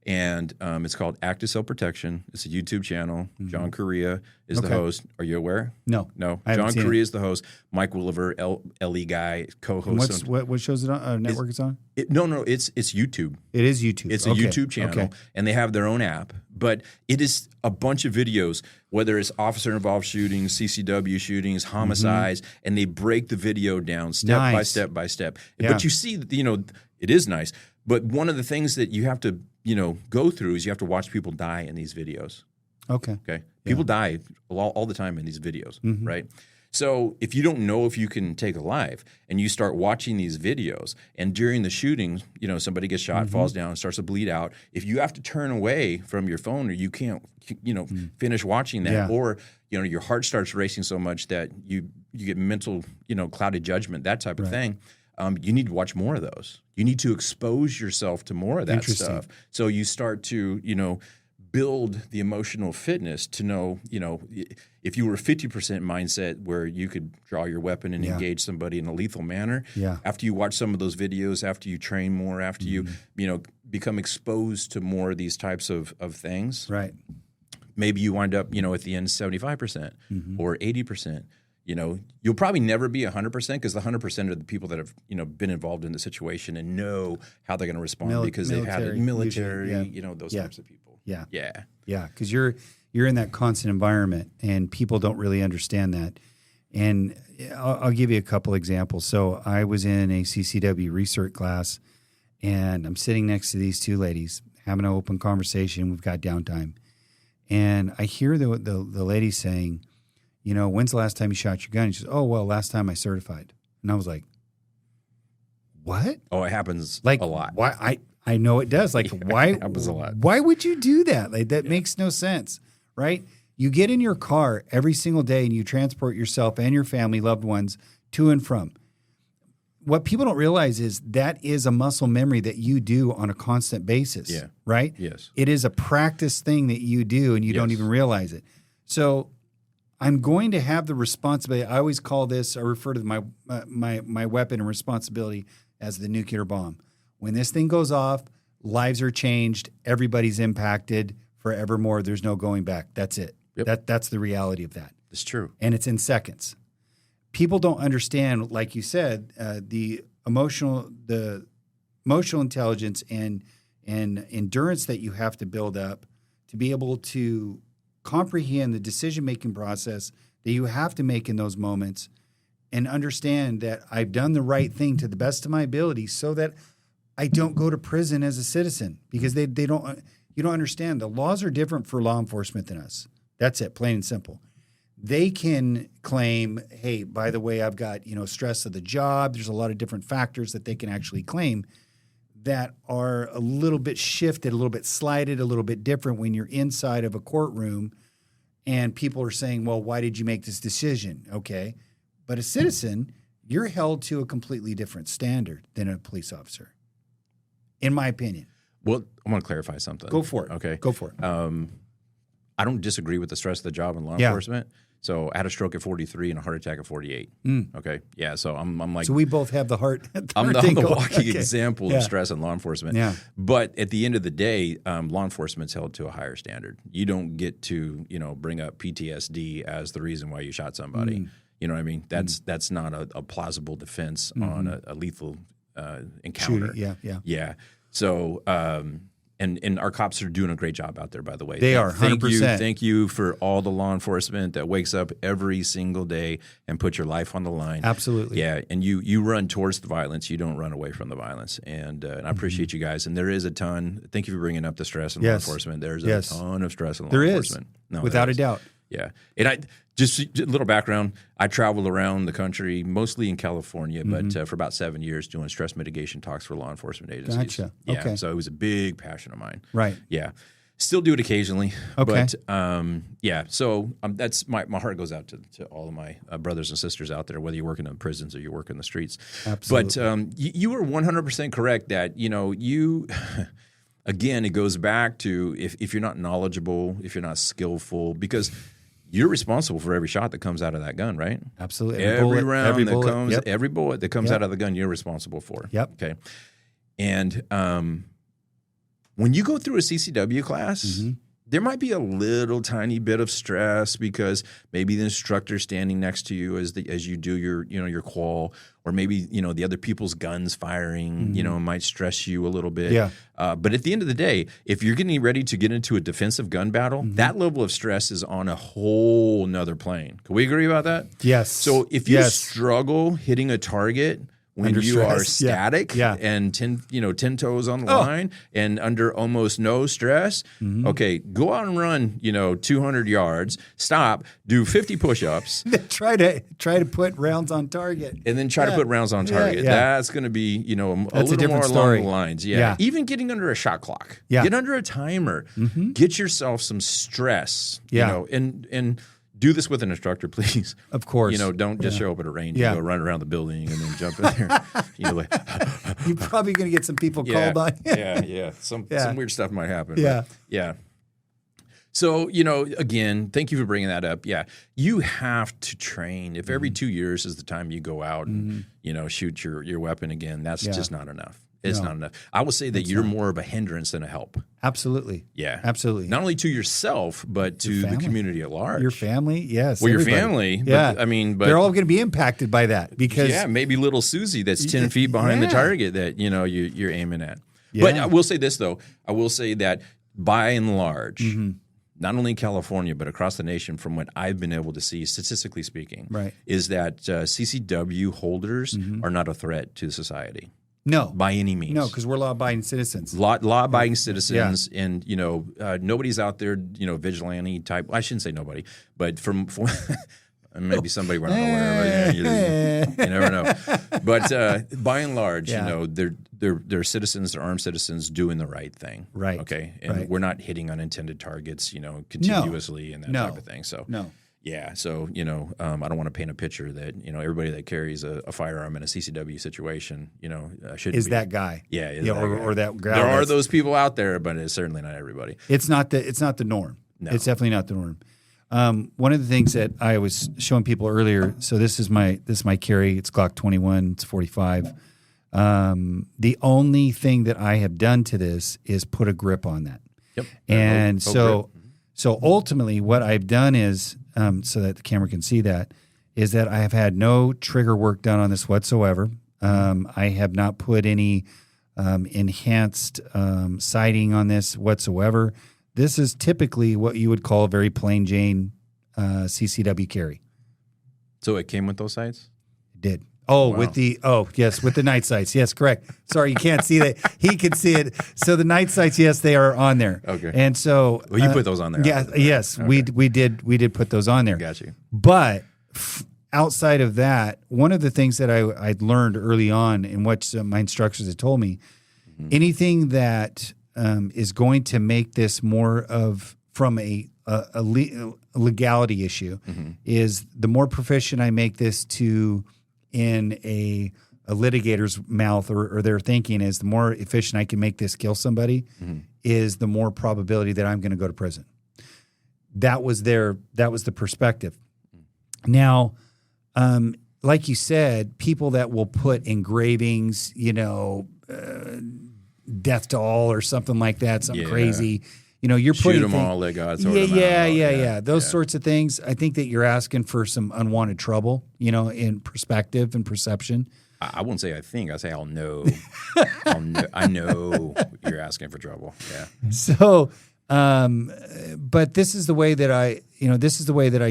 And it's called Active Self-Protection. It's a YouTube channel. John Correa is the host. Are you aware? No. John Correa is the host. Mike Williver, LE guy, co-host. What shows it on? Network it's on? No. It's YouTube. It is YouTube. It's a YouTube channel, and they have their own app. But it is a bunch of videos, whether it's officer-involved shootings, CCW shootings, homicides, and they break the video down step by step by step. Yeah. But you see, it is nice. But one of the things that you have to go through is you have to watch people die in these videos. Okay. People die all the time in these videos, right? So if you don't know if you can take a life and you start watching these videos, and during the shooting, somebody gets shot, falls down, starts to bleed out, if you have to turn away from your phone, or you can't, finish watching that, or, your heart starts racing so much that you get mental, clouded judgment, that type of thing. You need to watch more of those. You need to expose yourself to more of that stuff. So you start to, build the emotional fitness to know, if you were 50% mindset where you could draw your weapon and engage somebody in a lethal manner, after you watch some of those videos, after you train more, after you, become exposed to more of these types of things, right? Maybe you wind up, at the end 75% or 80%. You'll probably never be 100% because the 100% are the people that have, been involved in the situation and know how they're going to respond because they've had it military, those types of people. Yeah. Yeah. Because you're in that constant environment, and people don't really understand that. And I'll give you a couple examples. So I was in a CCW research class, and I'm sitting next to these two ladies having an open conversation. We've got downtime, and I hear the lady saying, when's the last time you shot your gun? And she says, oh, well, last time I certified. And I was like, what? Oh, it happens a lot. Why? I know it does. Like, why? It happens a lot. Why would you do that? Like, that makes no sense, right? You get in your car every single day and you transport yourself and your family, loved ones, to and from. What people don't realize is that is a muscle memory that you do on a constant basis, right? Yes. It is a practice thing that you do, and you don't even realize it. So I'm going to have the responsibility. I always call this, I refer to my weapon and responsibility as the nuclear bomb. When this thing goes off, lives are changed, everybody's impacted forevermore. There's no going back. That's it. Yep. That's the reality of that. It's true. And it's in seconds. People don't understand, like you said, the emotional intelligence and endurance that you have to build up to be able to comprehend the decision-making process that you have to make in those moments, and understand that I've done the right thing to the best of my ability so that I don't go to prison as a citizen, because they don't. You don't understand. The laws are different for law enforcement than us. That's it, plain and simple. They can claim, hey, by the way, I've got, stress of the job. There's a lot of different factors that they can actually claim that are a little bit shifted, a little bit slighted, a little bit different when you're inside of a courtroom and people are saying, well, why did you make this decision? Okay. But a citizen, you're held to a completely different standard than a police officer, in my opinion. Well, I want to clarify something. Go for it. Okay. Go for it. I don't disagree with the stress of the job in law enforcement. So I had a stroke at 43 and a heart attack at 48. Okay. Yeah. So I'm like. So we both have the heart. I'm the walking example of stress in law enforcement. Yeah. But at the end of the day, law enforcement's held to a higher standard. You don't get to, bring up PTSD as the reason why you shot somebody. You know what I mean? That's not a plausible defense on a lethal encounter. Shooting. Yeah. Yeah. So, and our cops are doing a great job out there, by the way. They are, 100%. Thank you for all the law enforcement that wakes up every single day and put your life on the line. Absolutely. Yeah, and you run towards the violence. You don't run away from the violence. And I appreciate you guys. And there is a ton. Thank you for bringing up the stress in law enforcement. There's a ton of stress in law enforcement. There is, without a doubt. Yeah. And I just a little background. I traveled around the country, mostly in California, but for about 7 years doing stress mitigation talks for law enforcement agencies. Gotcha. Yeah. Okay. So it was a big passion of mine. Right. Yeah. Still do it occasionally. Okay. But yeah. So that's my heart goes out to all of my brothers and sisters out there, whether you're working in prisons or you work in the streets. Absolutely. But you were 100% correct that, you again, it goes back to if you're not knowledgeable, if you're not skillful, because you're responsible for every shot that comes out of that gun, right? Absolutely. Every bullet that comes Yep. out of the gun, you're responsible for. Yep. Okay. And when you go through a CCW class, there might be a little tiny bit of stress because maybe the instructor's standing next to you as you do your qual, or maybe the other people's guns firing, might stress you a little bit. Yeah. But at the end of the day, if you're getting ready to get into a defensive gun battle, that level of stress is on a whole nother plane. Can we agree about that? Yes. So if you struggle hitting a target when Under you stress. are static and 10 toes on the line and under almost no stress, okay, go out and run, 200 yards, stop, do 50 push-ups. try to put rounds on target. And then try to put rounds on target. Yeah. That's going to be, a little more story. along the lines. Yeah. Even getting under a shot clock. Yeah. Get under a timer. Get yourself some stress. Yeah. And do this with an instructor, please. Of course. Don't just show up at a range Yeah. and go run around the building and then jump in there. You're probably going to get some people called on. Yeah. Some weird stuff might happen. Yeah. But yeah. So, again, thank you for bringing that up. Yeah. You have to train. If every 2 years is the time you go out and, shoot your weapon again, that's just not enough. It's not enough. I will say that you're more of a hindrance than a help. Absolutely. Yeah. Absolutely. Not only to yourself, but to the community at large. Your family, yes. Well, everybody. your family. Yeah. But they're all going to be impacted by that because. Yeah, maybe little Susie that's 10 feet behind the target that, you're aiming at. Yeah. But I will say this, though. I will say that by and large, not only in California, but across the nation, from what I've been able to see, statistically speaking, is that CCW holders are not a threat to society. No. By any means. No, because we're law-abiding citizens. Law-abiding citizens, and nobody's out there, vigilante type. I shouldn't say nobody, but from maybe somebody we're not aware of. You never know. But by and large, they're citizens, they're armed citizens doing the right thing. Right. Okay, and we're not hitting unintended targets, continuously and that type of thing. So no. Yeah, so I don't want to paint a picture that everybody that carries a firearm in a CCW situation, should is be that guy. Yeah, or that guy. There are those people out there, but it's certainly not everybody. It's not the norm. No. It's definitely not the norm. One of the things that I was showing people earlier. So this is my carry. It's Glock 21. It's 45. The only thing that I have done to this is put a grip on that. Yep. And so ultimately, what I've done is. So that the camera can see that, is that I have had no trigger work done on this whatsoever. I have not put any enhanced sighting on this whatsoever. This is typically what you would call a very plain Jane CCW carry. So it came with those sights? It did. Oh, Wow. with the night sights. Yes, correct. Sorry, you can't see that. He can see it. So the night sights, yes, they are on there. Okay. And so, Well, you put those on there. Yeah, yes, Okay. we did put those on there. Got you. But outside of that, one of the things that I'd learned early on in what my instructors had told me, anything that is going to make this more of from a legality issue is the more proficient I make this to in a litigator's mouth or their thinking is the more efficient I can make this kill somebody is the more probability that I'm going to go to prison. That was the perspective. Now, like you said, people that will put engravings, death to all or something like that, something crazy. You're Shoot putting them all, let God sort yeah, them out. yeah. Those sorts of things. I think that you're asking for some unwanted trouble, in perspective and perception. I won't say I think. I say I'll know. I know you're asking for trouble. Yeah. So, but this is the way that I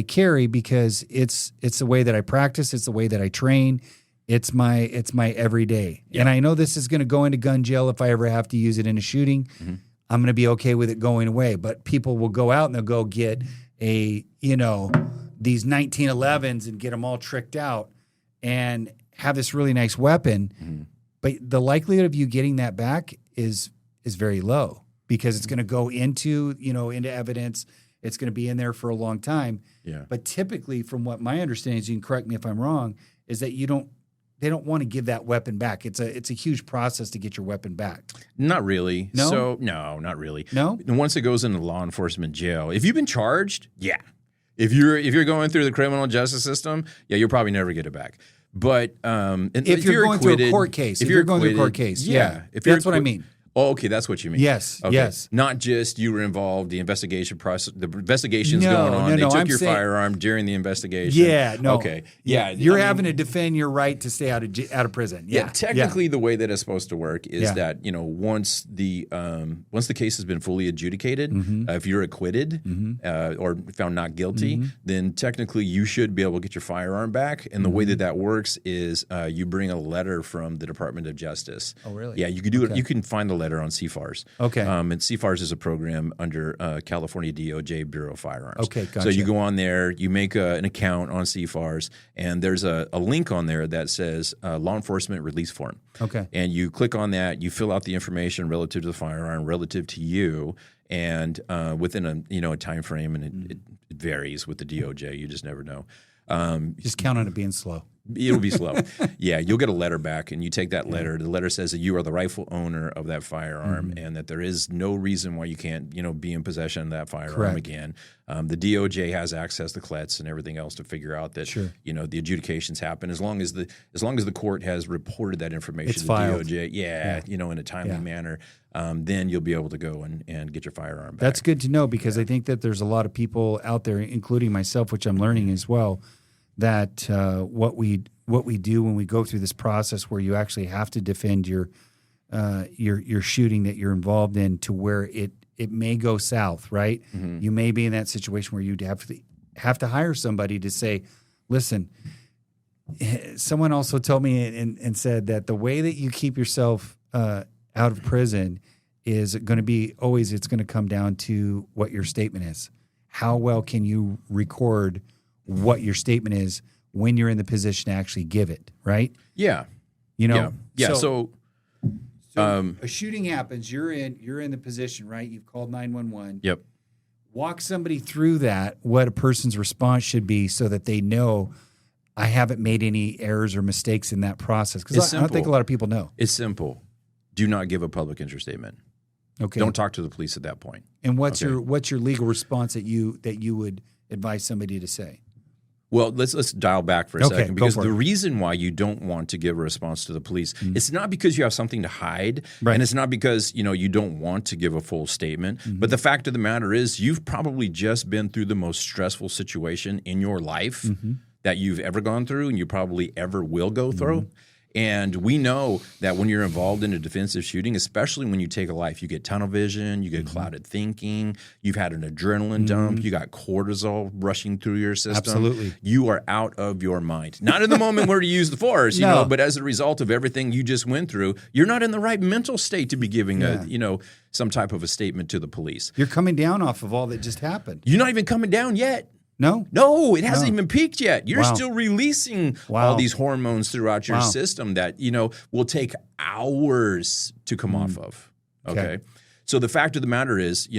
carry because it's the way that I practice. It's the way that I train. It's my everyday. Yeah. And I know this is going to go into gun jail if I ever have to use it in a shooting. I'm going to be okay with it going away. But people will go out and they'll go get these 1911s and get them all tricked out and have this really nice weapon. But the likelihood of you getting that back is very low because it's going to go into evidence. It's going to be in there for a long time. Yeah. But typically, from what my understanding is, you can correct me if I'm wrong, is that they don't want to give that weapon back. It's a huge process to get your weapon back. Not really. No? So, no, not really. No? And once it goes into law enforcement jail, if you've been charged, yeah. If you're going through the criminal justice system, yeah, you'll probably never get it back. But if you're going through a court case, if you're going through a court case, yeah. That's what I mean. Oh, okay, that's what you mean. Yes, okay. yes. Not just you were involved, the investigation process, the investigation's No, going on. no, They no, took I'm your saying- firearm during the investigation. Yeah, no. Okay, yeah. You're having to defend your right to stay out of prison. Yeah, technically, the way that it's supposed to work is that once the case has been fully adjudicated, if you're acquitted or found not guilty, then technically you should be able to get your firearm back. And the way that works is you bring a letter from the Department of Justice. Oh, really? Yeah, you can do it. You can find the letter on CFARS. Okay. And CFARS is a program under California DOJ Bureau of Firearms. Okay, gotcha. So you go on there, you make an account on CFARS, and there's a link on there that says law enforcement release form. Okay. And you click on that, you fill out the information relative to the firearm, relative to you, and within a time frame, and it varies with the DOJ. You just never know. Just count on it being slow. It'll be slow. Yeah, you'll get a letter back, and you take that letter. The letter says that you are the rightful owner of that firearm, and that there is no reason why you can't, be in possession of that firearm Correct. again. The DOJ has access to CLETs and everything else to figure out that the adjudications happen as long as the court has reported that information It's to filed. the DOJ. In a timely manner. Then you'll be able to go and get your firearm back. That's good to know because I think that there's a lot of people out there, including myself, which I'm learning as well, that what we do when we go through this process where you actually have to defend your shooting that you're involved in to where it may go south, right? You may be in that situation where you'd have to hire somebody to say, listen, someone also told me and said that the way that you keep yourself out of prison is going to be it's going to come down to what your statement is. How well can you record what your statement is when you're in the position to actually give it, right? Yeah. Yeah. So a shooting happens, you're in the position, right? You've called 911. Yep. Walk somebody through that, what a person's response should be so that they know I haven't made any errors or mistakes in that process. Because I don't think a lot of people know. It's simple. Do not give a public interest statement. Okay. Don't talk to the police at that point. And what's your legal response that you would advise somebody to say? Well, let's dial back for a second, go because for the it. reason why you don't want to give a response to the police, it's not because you have something to hide, Right. and it's not because you don't want to give a full statement. But the fact of the matter is, you've probably just been through the most stressful situation in your life that you've ever gone through, and you probably ever will go through. And we know that when you're involved in a defensive shooting, especially when you take a life, you get tunnel vision, you get clouded thinking, you've had an adrenaline dump, you got cortisol rushing through your system. Absolutely. You are out of your mind. Not in the moment where you use the force, you know, but as a result of everything you just went through, you're not in the right mental state to be giving some type of a statement to the police. You're coming down off of all that just happened. You're not even coming down yet. No, it hasn't even peaked yet. You're still releasing all these hormones throughout your system that, will take hours to come off of. Okay. So the fact of the matter is,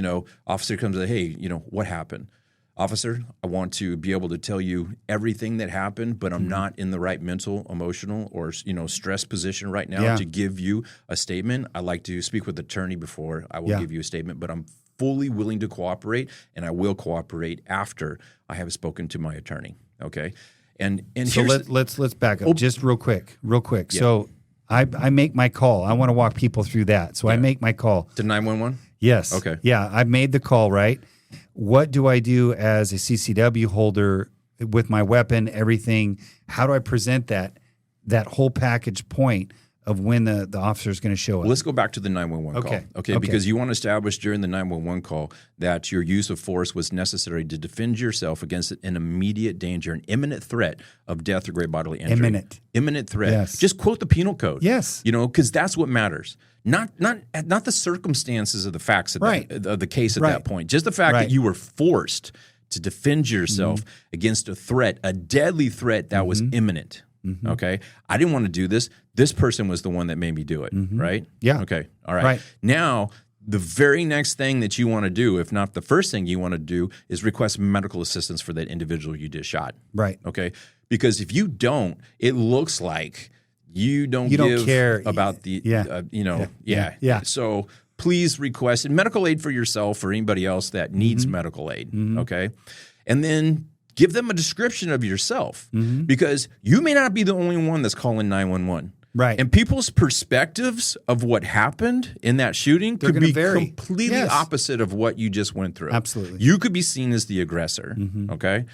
officer comes and says, hey, what happened? Officer, I want to be able to tell you everything that happened, but I'm not in the right mental, emotional, or stress position right now to give you a statement. I like to speak with the attorney before I will give you a statement, but I'm fully willing to cooperate, and I will cooperate after I have spoken to my attorney. Okay, and so let's back up just real quick. Yeah. So I make my call. I want to walk people through that. So I make my call to 911. Yes. Okay. Yeah, I've made the call. Right. What do I do as a CCW holder with my weapon? Everything. How do I present that whole package point of when the officer is going to show up? Well, let's go back to the 911 call. Okay, because you want to establish during the 911 call that your use of force was necessary to defend yourself against an immediate danger, an imminent threat of death or great bodily injury. Imminent threat. Yes. Just quote the penal code. Yes. Because that's what matters. Not the circumstances of the facts of, of the case at that point. Just the fact that you were forced to defend yourself against a threat, a deadly threat that was imminent. Okay, I didn't want to do this. This person was the one that made me do it, right? Yeah. Okay, all right. Now, the very next thing that you want to do, if not the first thing you want to do, is request medical assistance for that individual you just shot. Right. Okay, because if you don't, it looks like you don't care about the, So please request medical aid for yourself or anybody else that needs medical aid. Okay, and then give them a description of yourself because you may not be the only one that's calling 911. Right. And people's perspectives of what happened in that shooting could be completely opposite of what you just went through. Absolutely. You could be seen as the aggressor. Okay.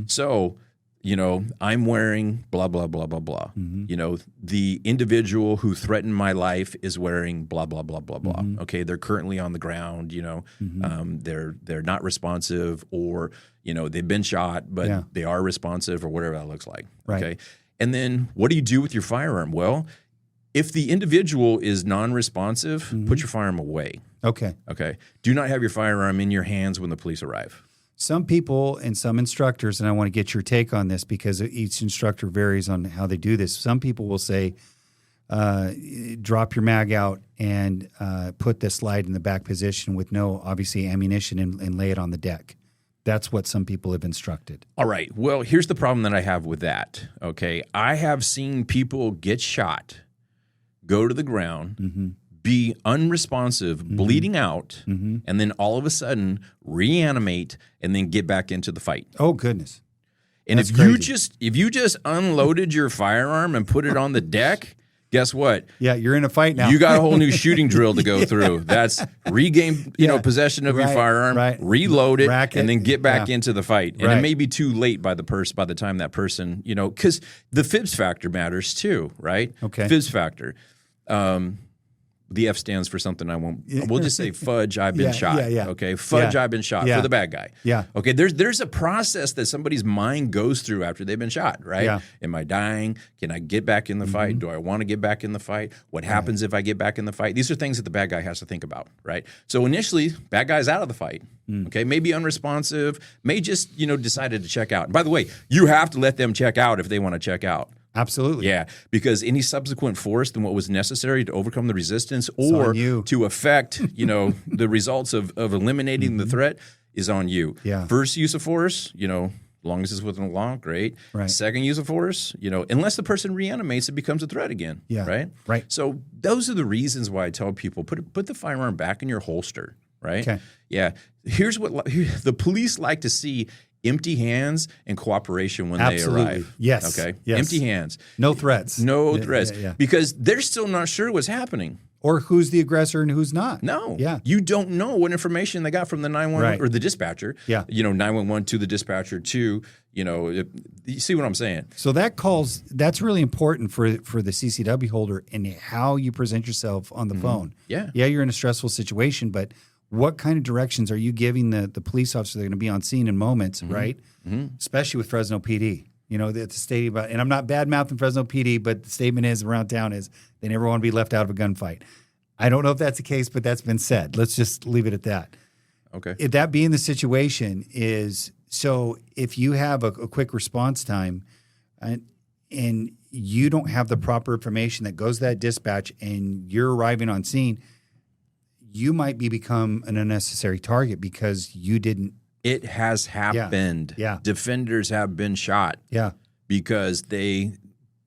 So, I'm wearing blah, blah, blah, blah, blah. The individual who threatened my life is wearing blah, blah, blah, blah, blah. Okay. They're currently on the ground, they're not responsive or, they've been shot, but they are responsive or whatever that looks like. Right. Okay. And then what do you do with your firearm? Well, if the individual is non-responsive, put your firearm away. Okay. Okay. Do not have your firearm in your hands when the police arrive. Some people and some instructors, and I want to get your take on this because each instructor varies on how they do this. Some people will say, drop your mag out and put the slide in the back position with no, obviously, ammunition and lay it on the deck. That's what some people have instructed. All right. Well, here's the problem that I have with that. Okay. I have seen people get shot, go to the ground, be unresponsive, bleeding out, and then all of a sudden reanimate and then get back into the fight. Oh, goodness. And if you just unloaded your firearm and put it on the deck, guess what? Yeah, you're in a fight now. You got a whole new shooting drill to go through. That's regain, possession of your firearm, reload it, and then get back into the fight. And it may be too late by the time that person, because the fibs factor matters too, right? Okay. Fibs factor. The F stands for something I won't. We'll just say fudge. I've been shot. Okay, fudge. I've been shot for the bad guy. Yeah. Okay. There's a process that somebody's mind goes through after they've been shot. Right. Yeah. Am I dying? Can I get back in the fight? Do I want to get back in the fight? What happens if I get back in the fight? These are things that the bad guy has to think about. Right. So initially, bad guy's out of the fight. Okay. Maybe unresponsive. May just decided to check out. And by the way, you have to let them check out if they want to check out. Absolutely. Yeah, because any subsequent force than what was necessary to overcome the resistance or to affect, the results of eliminating the threat is on you. Yeah. First use of force, long as it's within the law, great. Right. Second use of force, unless the person reanimates, it becomes a threat again. Yeah. Right? Right. So those are the reasons why I tell people put the firearm back in your holster, right? Okay. Yeah. Here's what the police like to see: empty hands and cooperation when they arrive. Yes. Okay. Yes. Empty hands. No threats. No threats. Yeah. Because they're still not sure what's happening. Or who's the aggressor and who's not. No. Yeah. You don't know what information they got from the 911 Right. or the dispatcher. Yeah. 911 to the dispatcher to, you see what I'm saying? So that's really important for the CCW holder and how you present yourself on the phone. Yeah. Yeah, you're in a stressful situation, but what kind of directions are you giving the police officer that are going to be on scene in moments, right? Especially with Fresno PD. The statement about, and I'm not bad mouthing Fresno PD, but the statement is around town is they never want to be left out of a gunfight. I don't know if that's the case, but that's been said. Let's just leave it at that. Okay. If that being the situation is, so if you have a quick response time and you don't have the proper information that goes to that dispatch and you're arriving on scene, you might become an unnecessary target because you didn't. It has happened. Yeah. Defenders have been shot. Yeah. Because they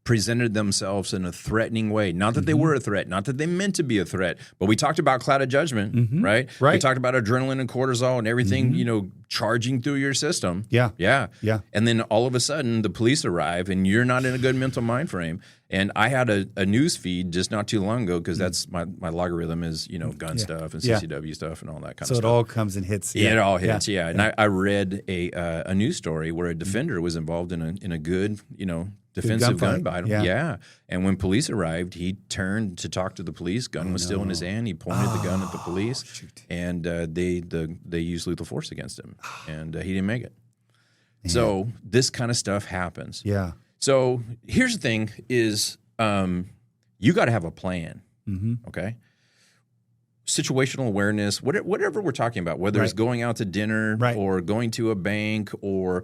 presented themselves in a threatening way. Not that they were a threat, not that they meant to be a threat, but we talked about clouded judgment, right? Right. We talked about adrenaline and cortisol and everything, charging through your system. Yeah. Yeah. Yeah. And then all of a sudden the police arrive and you're not in a good mental mind frame. And I had a news feed just not too long ago because that's my logarithm is, gun stuff and CCW stuff and all that kind of So stuff. it all comes and hits. Yeah, it all hits, yeah. And I read a news story where a defender was involved in a good, defensive gun battle. Yeah. And when police arrived, he turned to talk to the police. Gun was still in his hand. He pointed the gun at the police, and they used lethal force against him, and he didn't make it. Man. So this kind of stuff happens. Yeah. So here's the thing: is you got to have a plan. Okay. Situational awareness, whatever we're talking about, whether it's going out to dinner or going to a bank or,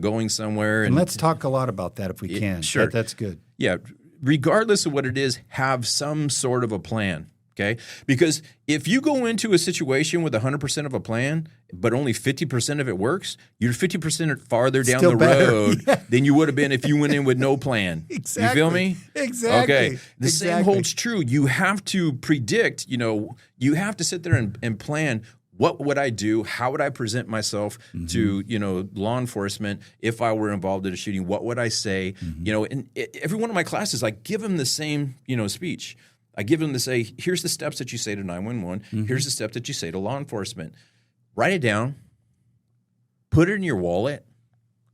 going somewhere. And let's talk a lot about that if we can. Sure. That's good. Yeah. Regardless of what it is, have some sort of a plan. Okay. Because if you go into a situation with 100% of a plan, but only 50% of it works, you're 50% farther down Still the better. road than you would have been if you went in with no plan. Exactly. You feel me? Exactly. Okay. The same holds true. You have to predict, you have to sit there and plan. What would I do? How would I present myself to, law enforcement if I were involved in a shooting? What would I say? And every one of my classes, I give them the same, speech. I give them to say, here's the steps that you say to 911. Here's the step that you say to law enforcement. Write it down. Put it in your wallet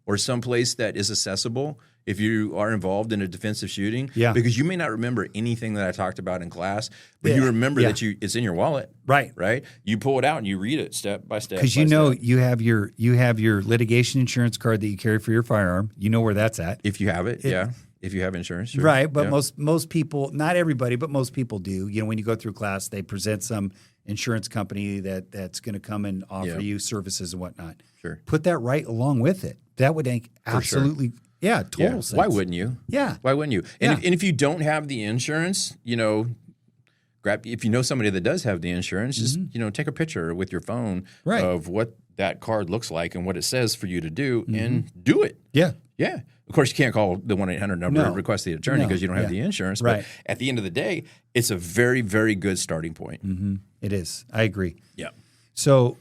or someplace that is accessible if you are involved in a defensive shooting. Yeah. Because you may not remember anything that I talked about in class, but you remember that it's in your wallet. Right. Right? You pull it out and you read it step by step. Because you have your litigation insurance card that you carry for your firearm. You know where that's at. If you have it, yeah. If you have insurance, sure. Right, but most people, not everybody, but most people do. When you go through class, they present some insurance company that's going to come and offer you services and whatnot. Sure. Put that right along with it. That would make absolutely, total sense. Why wouldn't you? Yeah. Why wouldn't you? And if you don't have the insurance, grab. If you know somebody that does have the insurance, just take a picture with your phone of what that card looks like and what it says for you to do, and do it. Yeah. Yeah. Of course, you can't call the 1-800 number and request the attorney because you don't have the insurance. Right. But at the end of the day, it's a very, very good starting point. It is. I agree. Yeah. So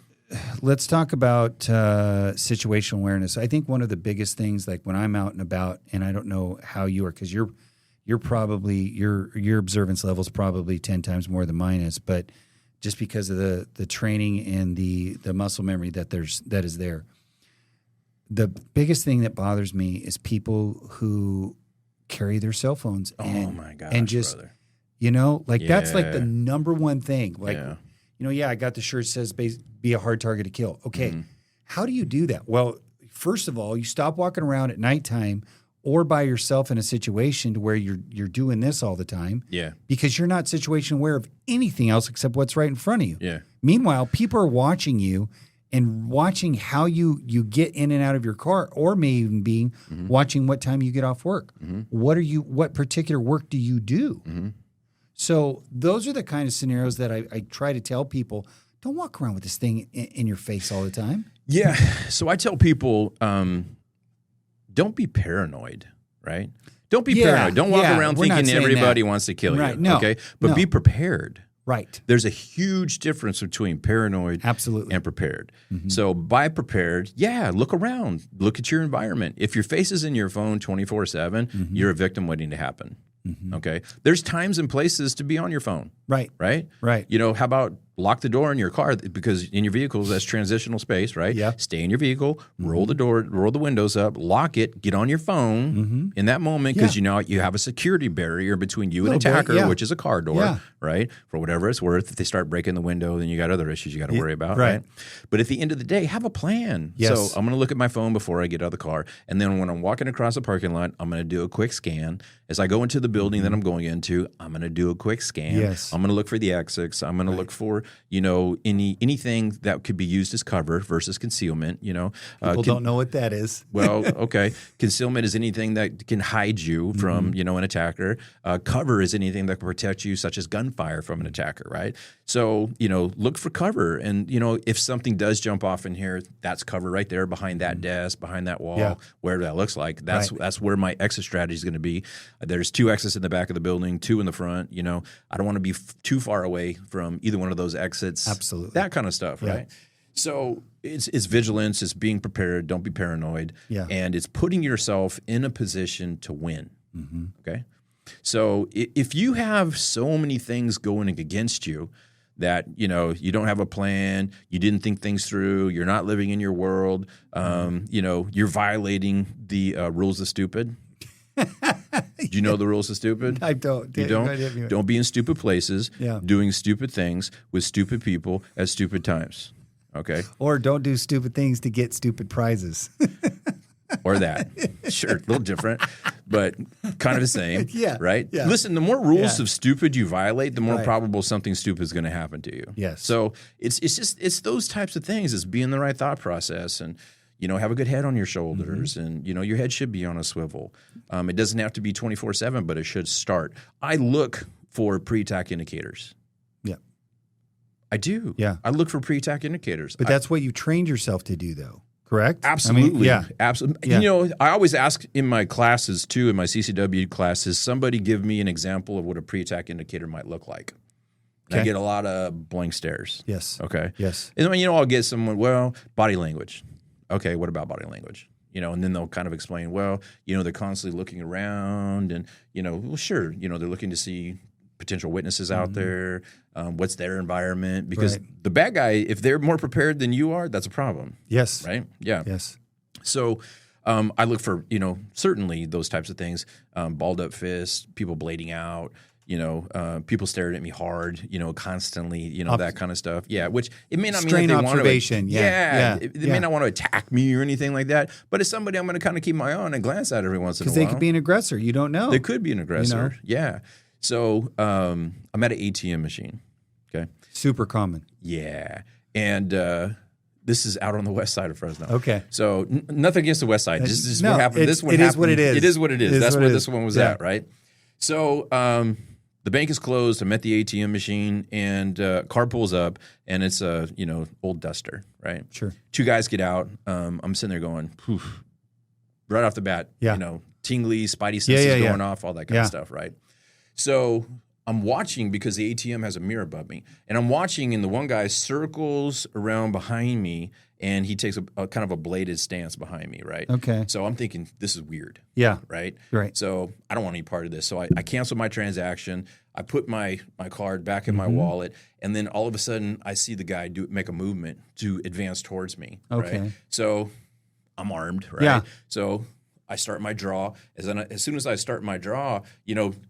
let's talk about situational awareness. I think one of the biggest things, like when I'm out and about, and I don't know how you are, because you're probably your observance level is probably 10 times more than mine is, but just because of the training and the muscle memory that is there. The biggest thing that bothers me is people who carry their cell phones and, oh my gosh, and just, brother. That's like the number one thing. Like, I got the shirt that says be a hard target to kill. Okay. How do you do that? Well, first of all, you stop walking around at nighttime or by yourself in a situation to where you're doing this all the time. Yeah. Because you're not situation aware of anything else except what's right in front of you. Yeah. Meanwhile, people are watching you and watching how you get in and out of your car, or may even be watching what time you get off work. What particular work do you do? So those are the kind of scenarios that I try to tell people, don't walk around with this thing in your face all the time. Yeah. So I tell people, don't be paranoid, right? Don't be paranoid. Don't walk around thinking everybody wants to kill you. No, okay? But be prepared. Right. There's a huge difference between paranoid and prepared. So by prepared, look around. Look at your environment. If your face is in your phone 24/7, you're a victim waiting to happen. Okay. There's times and places to be on your phone. Right. Right? Right. How about lock the door in your car because in your vehicles that's transitional space, right? Yeah. Stay in your vehicle, roll the door, roll the windows up, lock it, get on your phone in that moment because you have a security barrier between you and attacker, which is a car door, right? For whatever it's worth. If they start breaking the window, then you got other issues you got to worry about, right? But at the end of the day, have a plan. Yes. So I'm going to look at my phone before I get out of the car, and then when I'm walking across the parking lot, I'm going to do a quick scan. As I go into the building that I'm going into, I'm going to do a quick scan. Yes. I'm going to look for the exits. I'm going to look for anything that could be used as cover versus concealment. People don't know what that is. Well, okay. Concealment is anything that can hide you from an attacker. Cover is anything that can protect you, such as gunfire from an attacker, right? So look for cover, and if something does jump off in here, that's cover right there behind that desk, behind that wall, wherever that looks like. That's where my exit strategy is going to be. There's 2 exits in the back of the building, 2 in the front. I don't want to be too far away from either one of those exits. Absolutely. That kind of stuff, right? So it's vigilance, it's being prepared, don't be paranoid, and it's putting yourself in a position to win, okay? So if you have so many things going against you that, you don't have a plan, you didn't think things through, you're not living in your world, you're violating the rules of stupid. Do you know the rules of stupid? I don't. You don't? Don't be in stupid places, doing stupid things with stupid people at stupid times. Okay? Or don't do stupid things to get stupid prizes. Or that. Sure, a little different, but kind of the same. Right? Yeah. Listen, the more rules of stupid you violate, the more probable something stupid is going to happen to you. Yes. So it's those types of things. It's being the right thought process and have a good head on your shoulders, and your head should be on a swivel. It doesn't have to be 24/7, but it should start. I look for pre-attack indicators. Yeah, I do. Yeah, I look for pre-attack indicators. But that's what you trained yourself to do, though. Correct? Absolutely. Absolutely. Yeah. I always ask in my classes too, in my CCW classes, somebody give me an example of what a pre-attack indicator might look like. Okay. I get a lot of blank stares. Yes. Okay. Yes. And then I'll get someone, body language. Okay, what about body language? And then they'll kind of explain, they're constantly looking around and, sure, they're looking to see potential witnesses out there, what's their environment. Because the bad guy, if they're more prepared than you are, that's a problem. Yes. Right? Yeah. Yes. So I look for, certainly those types of things, balled up fists, people blading out, people staring at me hard, constantly, that kind of stuff. Yeah, which it may not mean that they observation. They may not want to attack me or anything like that, but it's somebody I'm going to kind of keep my eye on and glance at every once in a while. Because they could be an aggressor. You don't know. They could be an aggressor. Yeah. So I'm at an ATM machine. Okay. Super common. Yeah. And this is out on the west side of Fresno. Okay. So nothing against the west side. Just what happened. This one happened. Is what it is. It is what it is. That's where this one was Yeah. at, right? So the bank is closed. I'm at the ATM machine, and car pulls up, and it's a old Duster, right? Sure. 2 guys get out. I'm sitting there going, poof, right off the bat, tingly, spidey senses going off, all that kind of stuff, right? So I'm watching because the ATM has a mirror above me, and I'm watching, and the one guy circles around behind me, and he takes a kind of a bladed stance behind me, right? Okay. So I'm thinking, this is weird. Yeah. Right? Right. So I don't want any part of this. So I cancel my transaction. I put my card back in my wallet, and then all of a sudden I see the guy make a movement to advance towards me. Okay. Right? So I'm armed, right? Yeah. So I start my draw. As soon as I start my draw,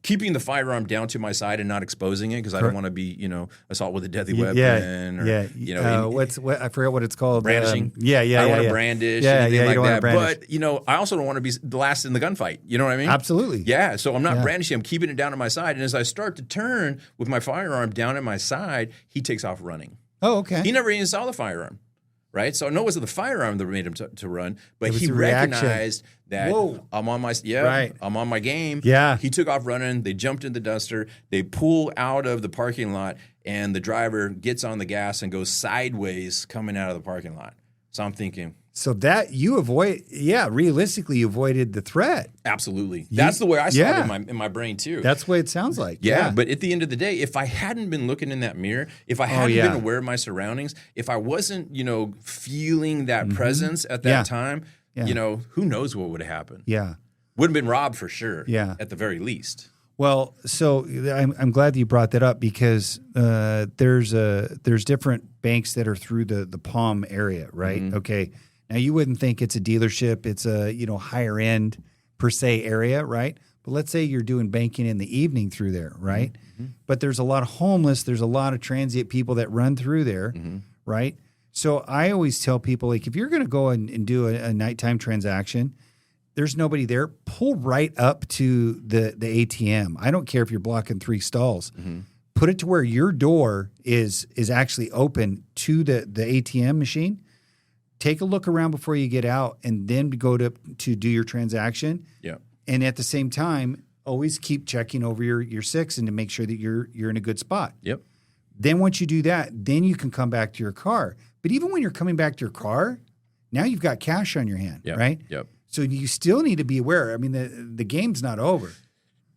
keeping the firearm down to my side and not exposing it because I don't want to be, assault with a deadly weapon. I forget what it's called. Brandishing. I don't want to brandish. Anything like that. But I also don't want to be the last in the gunfight. You know what I mean? Absolutely. Yeah. So I'm not brandishing. I'm keeping it down to my side. And as I start to turn with my firearm down at my side, he takes off running. Oh, okay. He never even saw the firearm. Right, so I know it wasn't the firearm that made him to run, but he reaction. recognized that I'm on my I'm on my game. Yeah, he took off running. They jumped in the Duster. They pull out of the parking lot, and the driver gets on the gas and goes sideways coming out of the parking lot. So I'm thinking. So that you realistically you avoided the threat. Absolutely. That's the way I saw it in my brain too. That's what it sounds like. Yeah, but at the end of the day, if I hadn't been looking in that mirror, if I hadn't been aware of my surroundings, if I wasn't, feeling that presence at that time, who knows what would have happened. Yeah. Would have been robbed for sure. Yeah. At the very least. Well, so I'm glad that you brought that up because there's different banks that are through the Palm area, right? Mm-hmm. Okay. Now you wouldn't think it's a dealership, it's a higher end per se area, right? But let's say you're doing banking in the evening through there, right? Mm-hmm. But there's a lot of homeless, there's a lot of transient people that run through there, right? So I always tell people, like, if you're going to go and do a nighttime transaction, there's nobody there, pull right up to the ATM. I don't care if you're blocking 3 stalls. Put it to where your door is actually open to the ATM machine. Take a look around before you get out and then go to do your transaction. Yeah. And at the same time, always keep checking over your 6 and to make sure that you're in a good spot. Yep. Then once you do that, then you can come back to your car. But even when you're coming back to your car, now you've got cash on your hand, right? Yep. So you still need to be aware. I mean, the game's not over.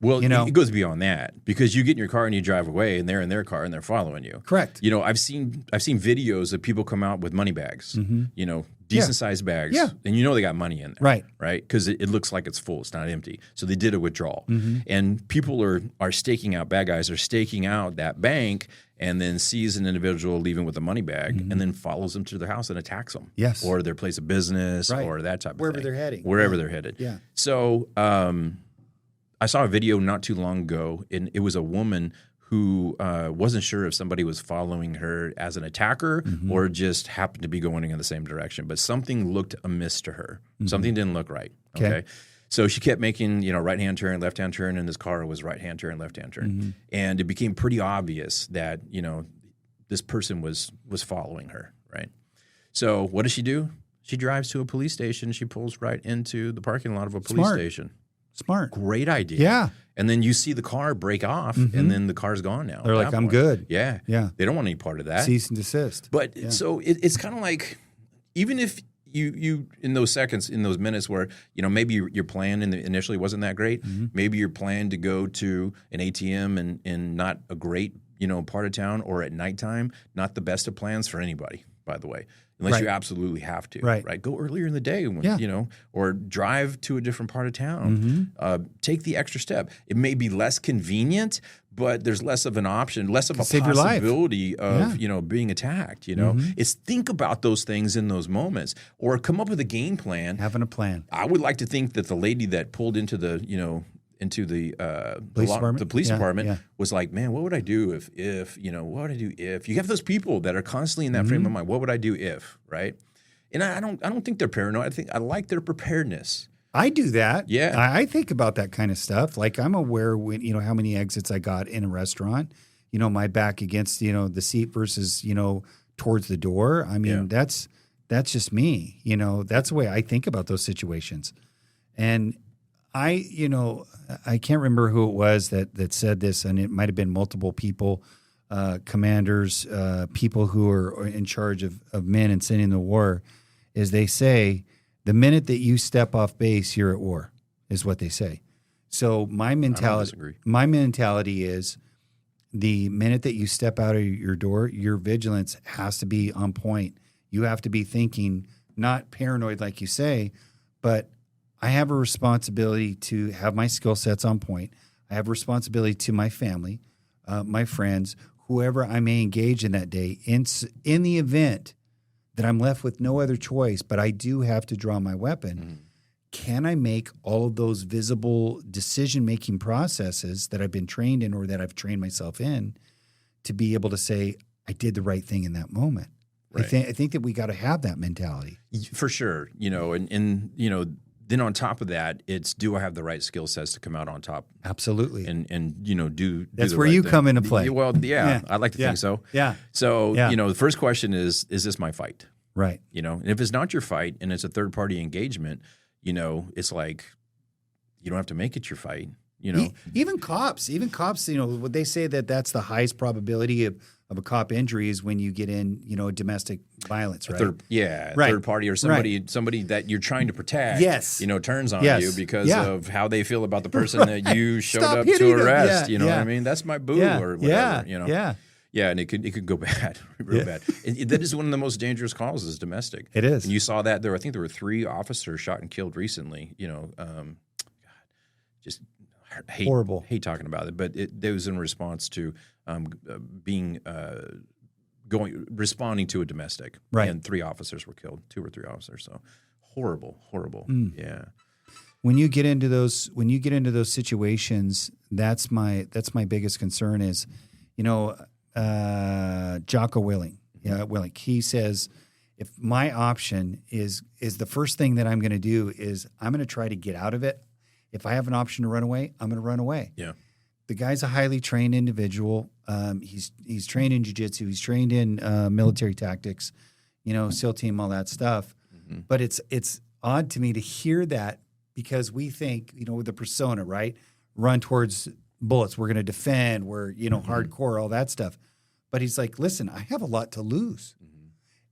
Well, it goes beyond that because you get in your car and you drive away, and they're in their car and they're following you. Correct. I've seen videos of people come out with money bags. Decent sized bags. Yeah. And they got money in there. Right. Right. Because it looks like it's full. It's not empty. So they did a withdrawal. And people are staking out, bad guys are staking out that bank and then sees an individual leaving with a money bag and then follows them to their house and attacks them. Yes. Or their place of business Right. or that type of Wherever thing. they're heading. Wherever they're headed. Yeah. So I saw a video not too long ago, and it was a woman who wasn't sure if somebody was following her as an attacker or just happened to be going in the same direction. But something looked amiss to her. Something didn't look right. Okay. So she kept making, right-hand turn, left-hand turn, and this car was right-hand turn, left-hand turn. And it became pretty obvious that, this person was following her, right? So what does she do? She drives to a police station. She pulls right into the parking lot of a police station. Smart. Great idea. Yeah. And then you see the car break off, and then the car's gone now. They're like, I'm good. Yeah. Yeah. They don't want any part of that. Cease and desist. But so it's kind of like, even if you in those seconds, in those minutes where, maybe your plan initially wasn't that great, maybe your plan to go to an ATM in not a great, part of town or at nighttime, not the best of plans for anybody, by the way. Unless you absolutely have to, right? Go earlier in the day, when, or drive to a different part of town. Take the extra step. It may be less convenient, but there's less of an option, less of a possibility of being attacked. It's think about those things in those moments, or come up with a game plan. Having a plan. I would like to think that the lady that pulled into the police department was like, man, what would I do if what would I do if you have those people that are constantly in that frame of mind? What would I do if, right? And I don't think they're paranoid. I like their preparedness. I do that. Yeah. I think about that kind of stuff. Like, I'm aware when, how many exits I got in a restaurant, my back against, the seat versus, towards the door. I mean, that's just me, that's the way I think about those situations. And I can't remember who it was that said this, and it might have been multiple people, commanders, people who are in charge of men and sending the war, is they say the minute that you step off base, you're at war, is what they say. So my mentality is the minute that you step out of your door, your vigilance has to be on point. You have to be thinking, not paranoid like you say, but I have a responsibility to have my skill sets on point. I have a responsibility to my family, my friends, whoever I may engage in that day. In the event that I'm left with no other choice, but I do have to draw my weapon, can I make all of those visible decision-making processes that I've been trained in or that I've trained myself in to be able to say, I did the right thing in that moment? Right. I think that we got to have that mentality. For sure. Then on top of that, it's, do I have the right skill sets to come out on top? Absolutely. And do that's the where right you thing. come into play. Well, I'd like to think so. Yeah. So, the first question is this my fight? Right. And if it's not your fight and it's a third party engagement, it's like, you don't have to make it your fight. Even cops, what they say that's the highest probability of a cop injury is when you get in, domestic violence, right? Third party or somebody that you're trying to protect, turns on you because of how they feel about the person that you showed up to arrest. You know what I mean? That's my boo or whatever. Yeah, and it could go bad, real bad. And that is one of the most dangerous causes, domestic. It is. And you saw that I think there were 3 officers shot and killed recently. Just hate talking about it, but it was in response to responding to a domestic, right? And 3 officers were killed, 2 or 3 officers. So horrible. Yeah. When you get into those situations, that's my biggest concern is, Jocko Willink. Willink. He says, if my option is the first thing that I'm going to do is I'm going to try to get out of it. If I have an option to run away, I'm going to run away. Yeah. The guy's a highly trained individual. He's trained in jiu-jitsu. He's trained in military tactics, SEAL team, all that stuff. Mm-hmm. But it's odd to me to hear that because we think, with the persona, right? Run towards bullets. We're going to defend. We're, hardcore, all that stuff. But he's like, listen, I have a lot to lose. Mm-hmm.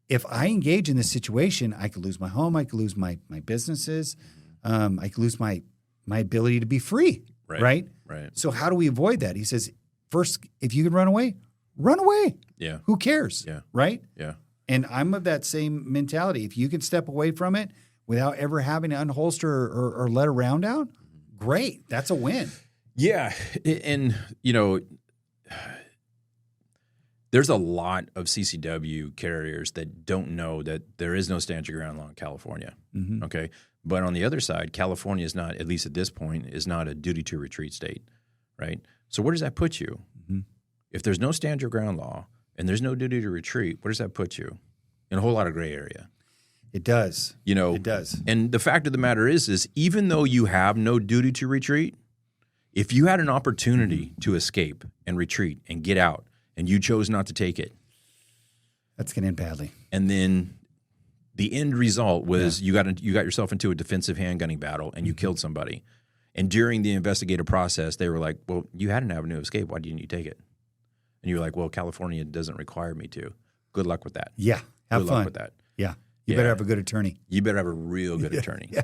If I engage in this situation, I could lose my home. I could lose my businesses. I could lose my ability to be free. Right. So how do we avoid that? He says, first, if you can run away, run away. Yeah. Who cares? Yeah. Right. Yeah. And I'm of that same mentality. If you can step away from it without ever having to unholster or let a round out, great. That's a win. Yeah. And, there's a lot of CCW carriers that don't know that there is no stand your ground law in California. Mm-hmm. Okay. But on the other side, California is not, at least at this point, is not a duty to retreat state, right? So where does that put you? Mm-hmm. If there's no stand your ground law and there's no duty to retreat, where does that put you? In a whole lot of gray area. It does. It does. And the fact of the matter is even though you have no duty to retreat, if you had an opportunity to escape and retreat and get out and you chose not to take it, that's going to end badly. And then the end result was you got yourself into a defensive handgunning battle and you killed somebody. And during the investigative process, they were like, well, you had an avenue of escape. Why didn't you take it? And you were like, well, California doesn't require me to. Good luck with that. Yeah. Have Good fun. luck with that. Yeah. You better have a good attorney. You better have a real good attorney. Yeah.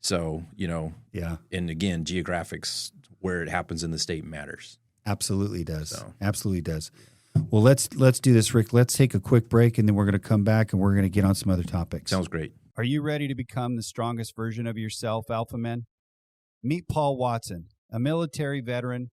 So, Yeah. And again, geographics, where it happens in the state matters. Absolutely does. So. Absolutely does. Well, let's do this, Rick. Let's take a quick break, and then we're going to come back, and we're going to get on some other topics. Sounds great. Are you ready to become the strongest version of yourself, Alpha Men? Meet Paul Watson, a military veteran.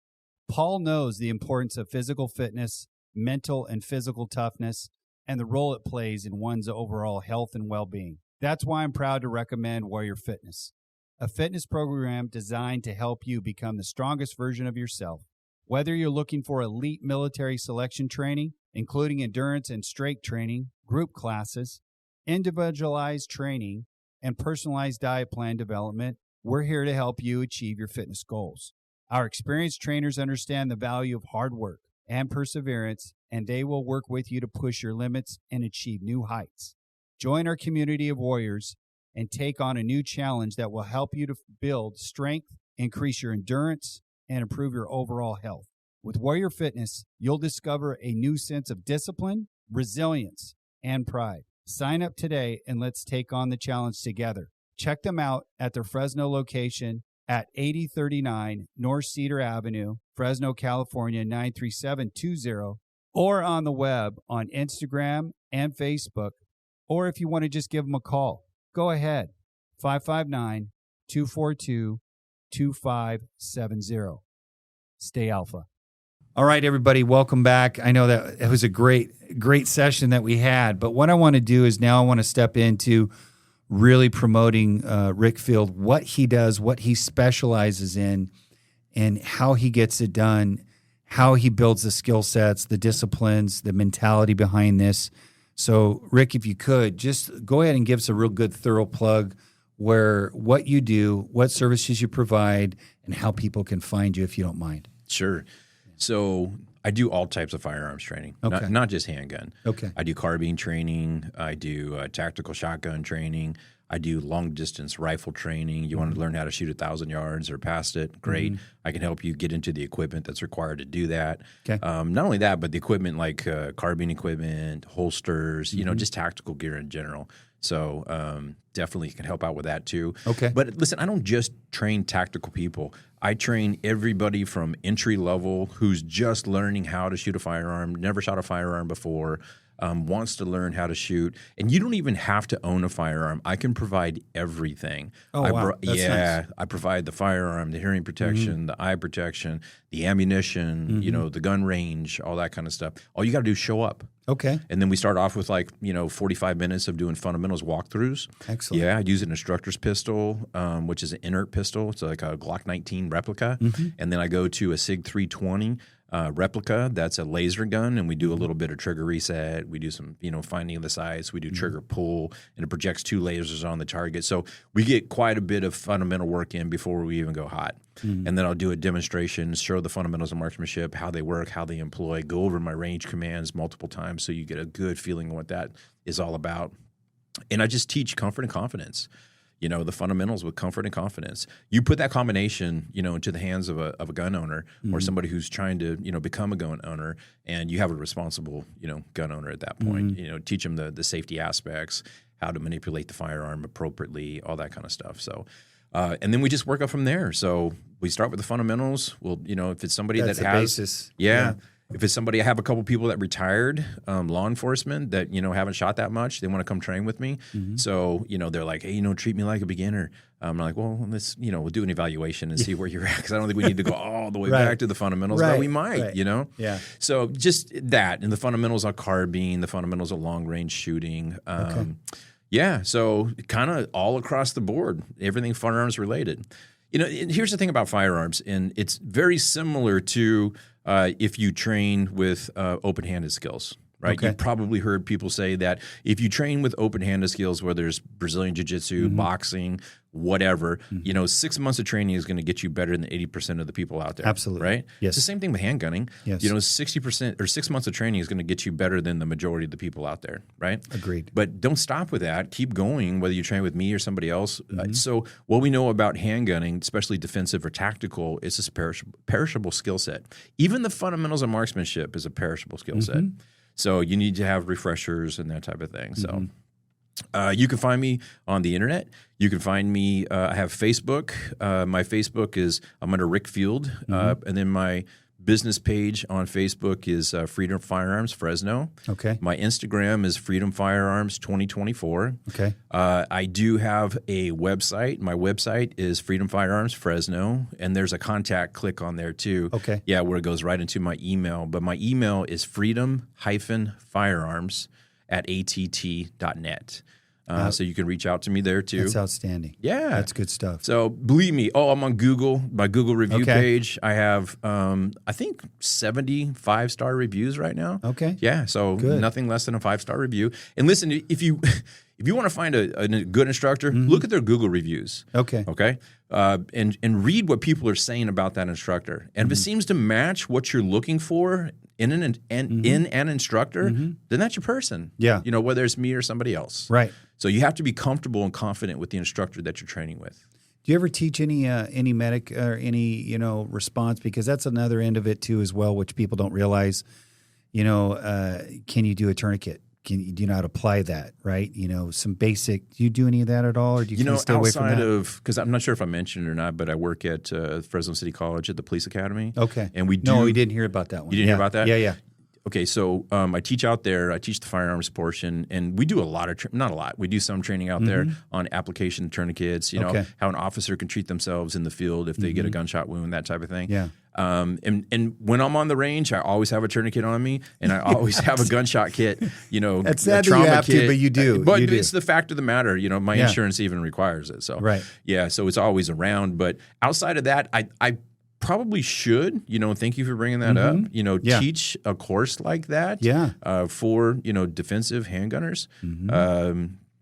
Paul knows the importance of physical fitness, mental and physical toughness, and the role it plays in one's overall health and well-being. That's why I'm proud to recommend Warrior Fitness, a fitness program designed to help you become the strongest version of yourself. Whether you're looking for elite military selection training, including endurance and strength training, group classes, individualized training, and personalized diet plan development, we're here to help you achieve your fitness goals. Our experienced trainers understand the value of hard work and perseverance, and they will work with you to push your limits and achieve new heights. Join our community of warriors and take on a new challenge that will help you to build strength, increase your endurance, and improve your overall health. With Warrior Fitness, you'll discover a new sense of discipline, resilience, and pride. Sign up today and let's take on the challenge together. Check them out at their Fresno location at 8039 North Cedar Avenue, Fresno, California, 93720, or on the web on Instagram and Facebook, or if you want to just give them a call, go ahead, 559-242-2570. Stay alpha. All right, everybody, welcome back. I know that it was a great session that we had, but what I want to do is now I want to step into really promoting Rick Field, what he does, what he specializes in, and how he gets it done, how he builds the skill sets, the disciplines, the mentality behind this. So, Rick, if you could, just go ahead and give us a real good, thorough plug where what you do, what services you provide, and how people can find you, if you don't mind. Sure. So I do all types of firearms training, not just handgun. Okay. I do carbine training. I do tactical shotgun training. I do long-distance rifle training. You want to learn how to shoot 1,000 yards or past it, great. Mm-hmm. I can help you get into the equipment that's required to do that. Okay. Not only that, but the equipment like carbine equipment, holsters, just tactical gear in general. So definitely can help out with that too. Okay. But listen, I don't just train tactical people. I train everybody from entry level who's just learning how to shoot a firearm, never shot a firearm before, wants to learn how to shoot. And you don't even have to own a firearm. I can provide everything. Oh, wow. That's nice. I provide the firearm, the hearing protection, the eye protection, the ammunition, the gun range, all that kind of stuff. All you got to do is show up. Okay. And then we start off with 45 minutes of doing fundamentals walkthroughs. Excellent. Yeah, I use an instructor's pistol, which is an inert pistol. It's like a Glock 19 replica. And then I go to a SIG 320 replica. That's a laser gun, and we do a little bit of trigger reset. We do some, finding of the sights. We do trigger pull, and it projects 2 lasers on the target. So we get quite a bit of fundamental work in before we even go hot. And then I'll do a demonstration, show the fundamentals of marksmanship, how they work, how they employ, go over my range commands multiple times so you get a good feeling of what that is all about. And I just teach comfort and confidence. The fundamentals with comfort and confidence. You put that combination, into the hands of a gun owner or somebody who's trying to, become a gun owner, and you have a responsible, gun owner at that point. Teach them the safety aspects, how to manipulate the firearm appropriately, all that kind of stuff. So, and then we just work up from there. So we start with the fundamentals. Well, if it's somebody That's that the has basis. Yeah. If it's somebody, I have a couple people that retired, law enforcement that, haven't shot that much. They want to come train with me. So, they're like, hey, treat me like a beginner. I'm like, well, let's, we'll do an evaluation and see where you're at. Because I don't think we need to go all the way back to the fundamentals, but we might, Yeah. So just that. And the fundamentals of carbine, the fundamentals of long range shooting. Yeah. So kind of all across the board, everything firearms related. And here's the thing about firearms, and it's very similar to if you train with open-handed skills, right? Okay. You've probably heard people say that if you train with open-handed skills, whether it's Brazilian Jiu-Jitsu, boxing, whatever, 6 months of training is going to get you better than 80% of the people out there. Absolutely. Right? Yes. It's the same thing with handgunning. Yes. 60% or 6 months of training is going to get you better than the majority of the people out there, right? Agreed. But don't stop with that. Keep going, whether you train with me or somebody else. So what we know about handgunning, especially defensive or tactical, is this perishable skill set. Even the fundamentals of marksmanship is a perishable skill set. So you need to have refreshers and that type of thing. So you can find me on the internet. You can find me. I have Facebook. My Facebook is I'm under Rick Field, and then my business page on Facebook is Freedom Firearms Fresno. Okay. My Instagram is Freedom Firearms 2024. Okay. I do have a website. My website is Freedom Firearms Fresno, and there's a contact click on there too. Okay. Yeah, where it goes right into my email. But my email is freedom-firearms@att.net. So you can reach out to me there too. That's outstanding. Yeah. That's good stuff. So believe me, I'm on Google, my Google review page. I have, I think 70 5-star reviews right now. Okay. Yeah. So nothing less than a 5-star review. And listen, if you want to find a good instructor, look at their Google reviews. Okay. Okay. And read what people are saying about that instructor. And if it seems to match what you're looking for in an instructor, then that's your person. Yeah. Whether it's me or somebody else. Right. So you have to be comfortable and confident with the instructor that you're training with. Do you ever teach any medic or any response? Because that's another end of it too as well, which people don't realize. Can you do a tourniquet? Do you know how to apply that? Right? Some basic. Do you do any of that at all, or do you stay away from that? Outside of, because I'm not sure if I mentioned it or not, but I work at Fresno City College at the Police Academy. Okay. And we do. No, we didn't hear about that one. You didn't hear about that? Yeah. Okay, so I teach out there. I teach the firearms portion, and we do a lot of not a lot. We do some training out there on application tourniquets. How an officer can treat themselves in the field if they get a gunshot wound, that type of thing. Yeah. And when I'm on the range, I always have a tourniquet on me, and I always have a gunshot kit. That's sad that you have kit. to, but you do. But you it's the fact of the matter. My insurance even requires it. So yeah, so it's always around. But outside of that, I probably should, thank you for bringing that up, teach a course like that for, defensive handgunners.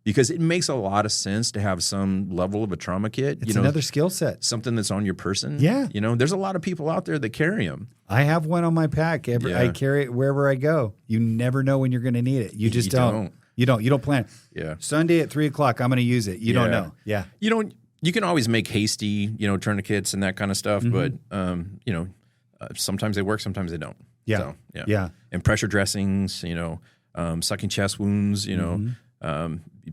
Because it makes a lot of sense to have some level of a trauma kit. It's another skill set. Something that's on your person. Yeah. There's a lot of people out there that carry them. I have one on my pack. I carry it wherever I go. You never know when you're going to need it. You just don't. You don't plan. Yeah. Sunday at 3:00, I'm going to use it. You don't know. Yeah. You can always make hasty, tourniquets and that kind of stuff, but sometimes they work, sometimes they don't. Yeah. So, yeah. And pressure dressings, sucking chest wounds,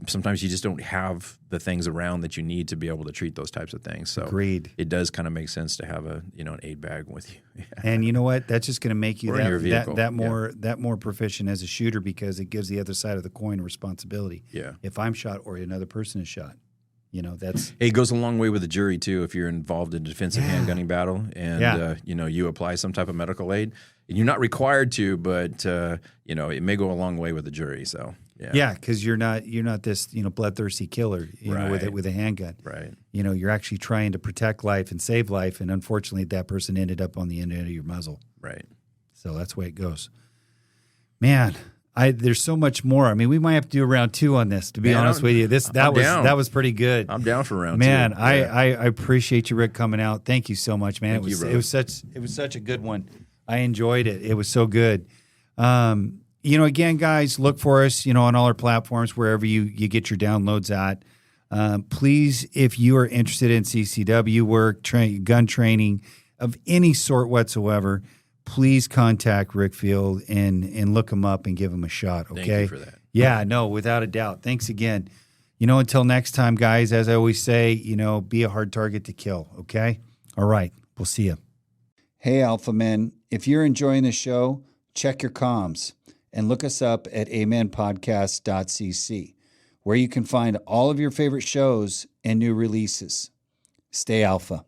sometimes you just don't have the things around that you need to be able to treat those types of things. So Agreed. It does kind of make sense to have an aid bag with you. Yeah. And you know what? That's just going to make you Or in your vehicle. that more proficient as a shooter, because it gives the other side of the coin a responsibility. Yeah. If I'm shot or another person is shot, that's It goes a long way with the jury too. If you're involved in a defensive handgunning battle and you apply some type of medical aid, and you're not required to, but it may go a long way with the jury. So yeah, because you're not this bloodthirsty killer with a handgun. Right. You're actually trying to protect life and save life, and unfortunately, that person ended up on the end of your muzzle. Right. So that's the way it goes. Man, there's so much more. I mean, we might have to do a round 2 on this. To be honest with you, that was pretty good. I'm down for round 2. Man, I appreciate you, Rick, coming out. Thank you so much, man. It was such a good one. I enjoyed it. It was so good. Again, guys, look for us, on all our platforms, wherever you get your downloads at. Please, if you are interested in CCW work, gun training of any sort whatsoever, please contact Rick Field and look him up and give him a shot. Okay. Thank you for that. Yeah, no, without a doubt. Thanks again. Until next time, guys, as I always say, be a hard target to kill. Okay. All right. We'll see you. Hey, Alpha Men, if you're enjoying the show, check your comms and look us up at amenpodcast.cc, where you can find all of your favorite shows and new releases. Stay alpha.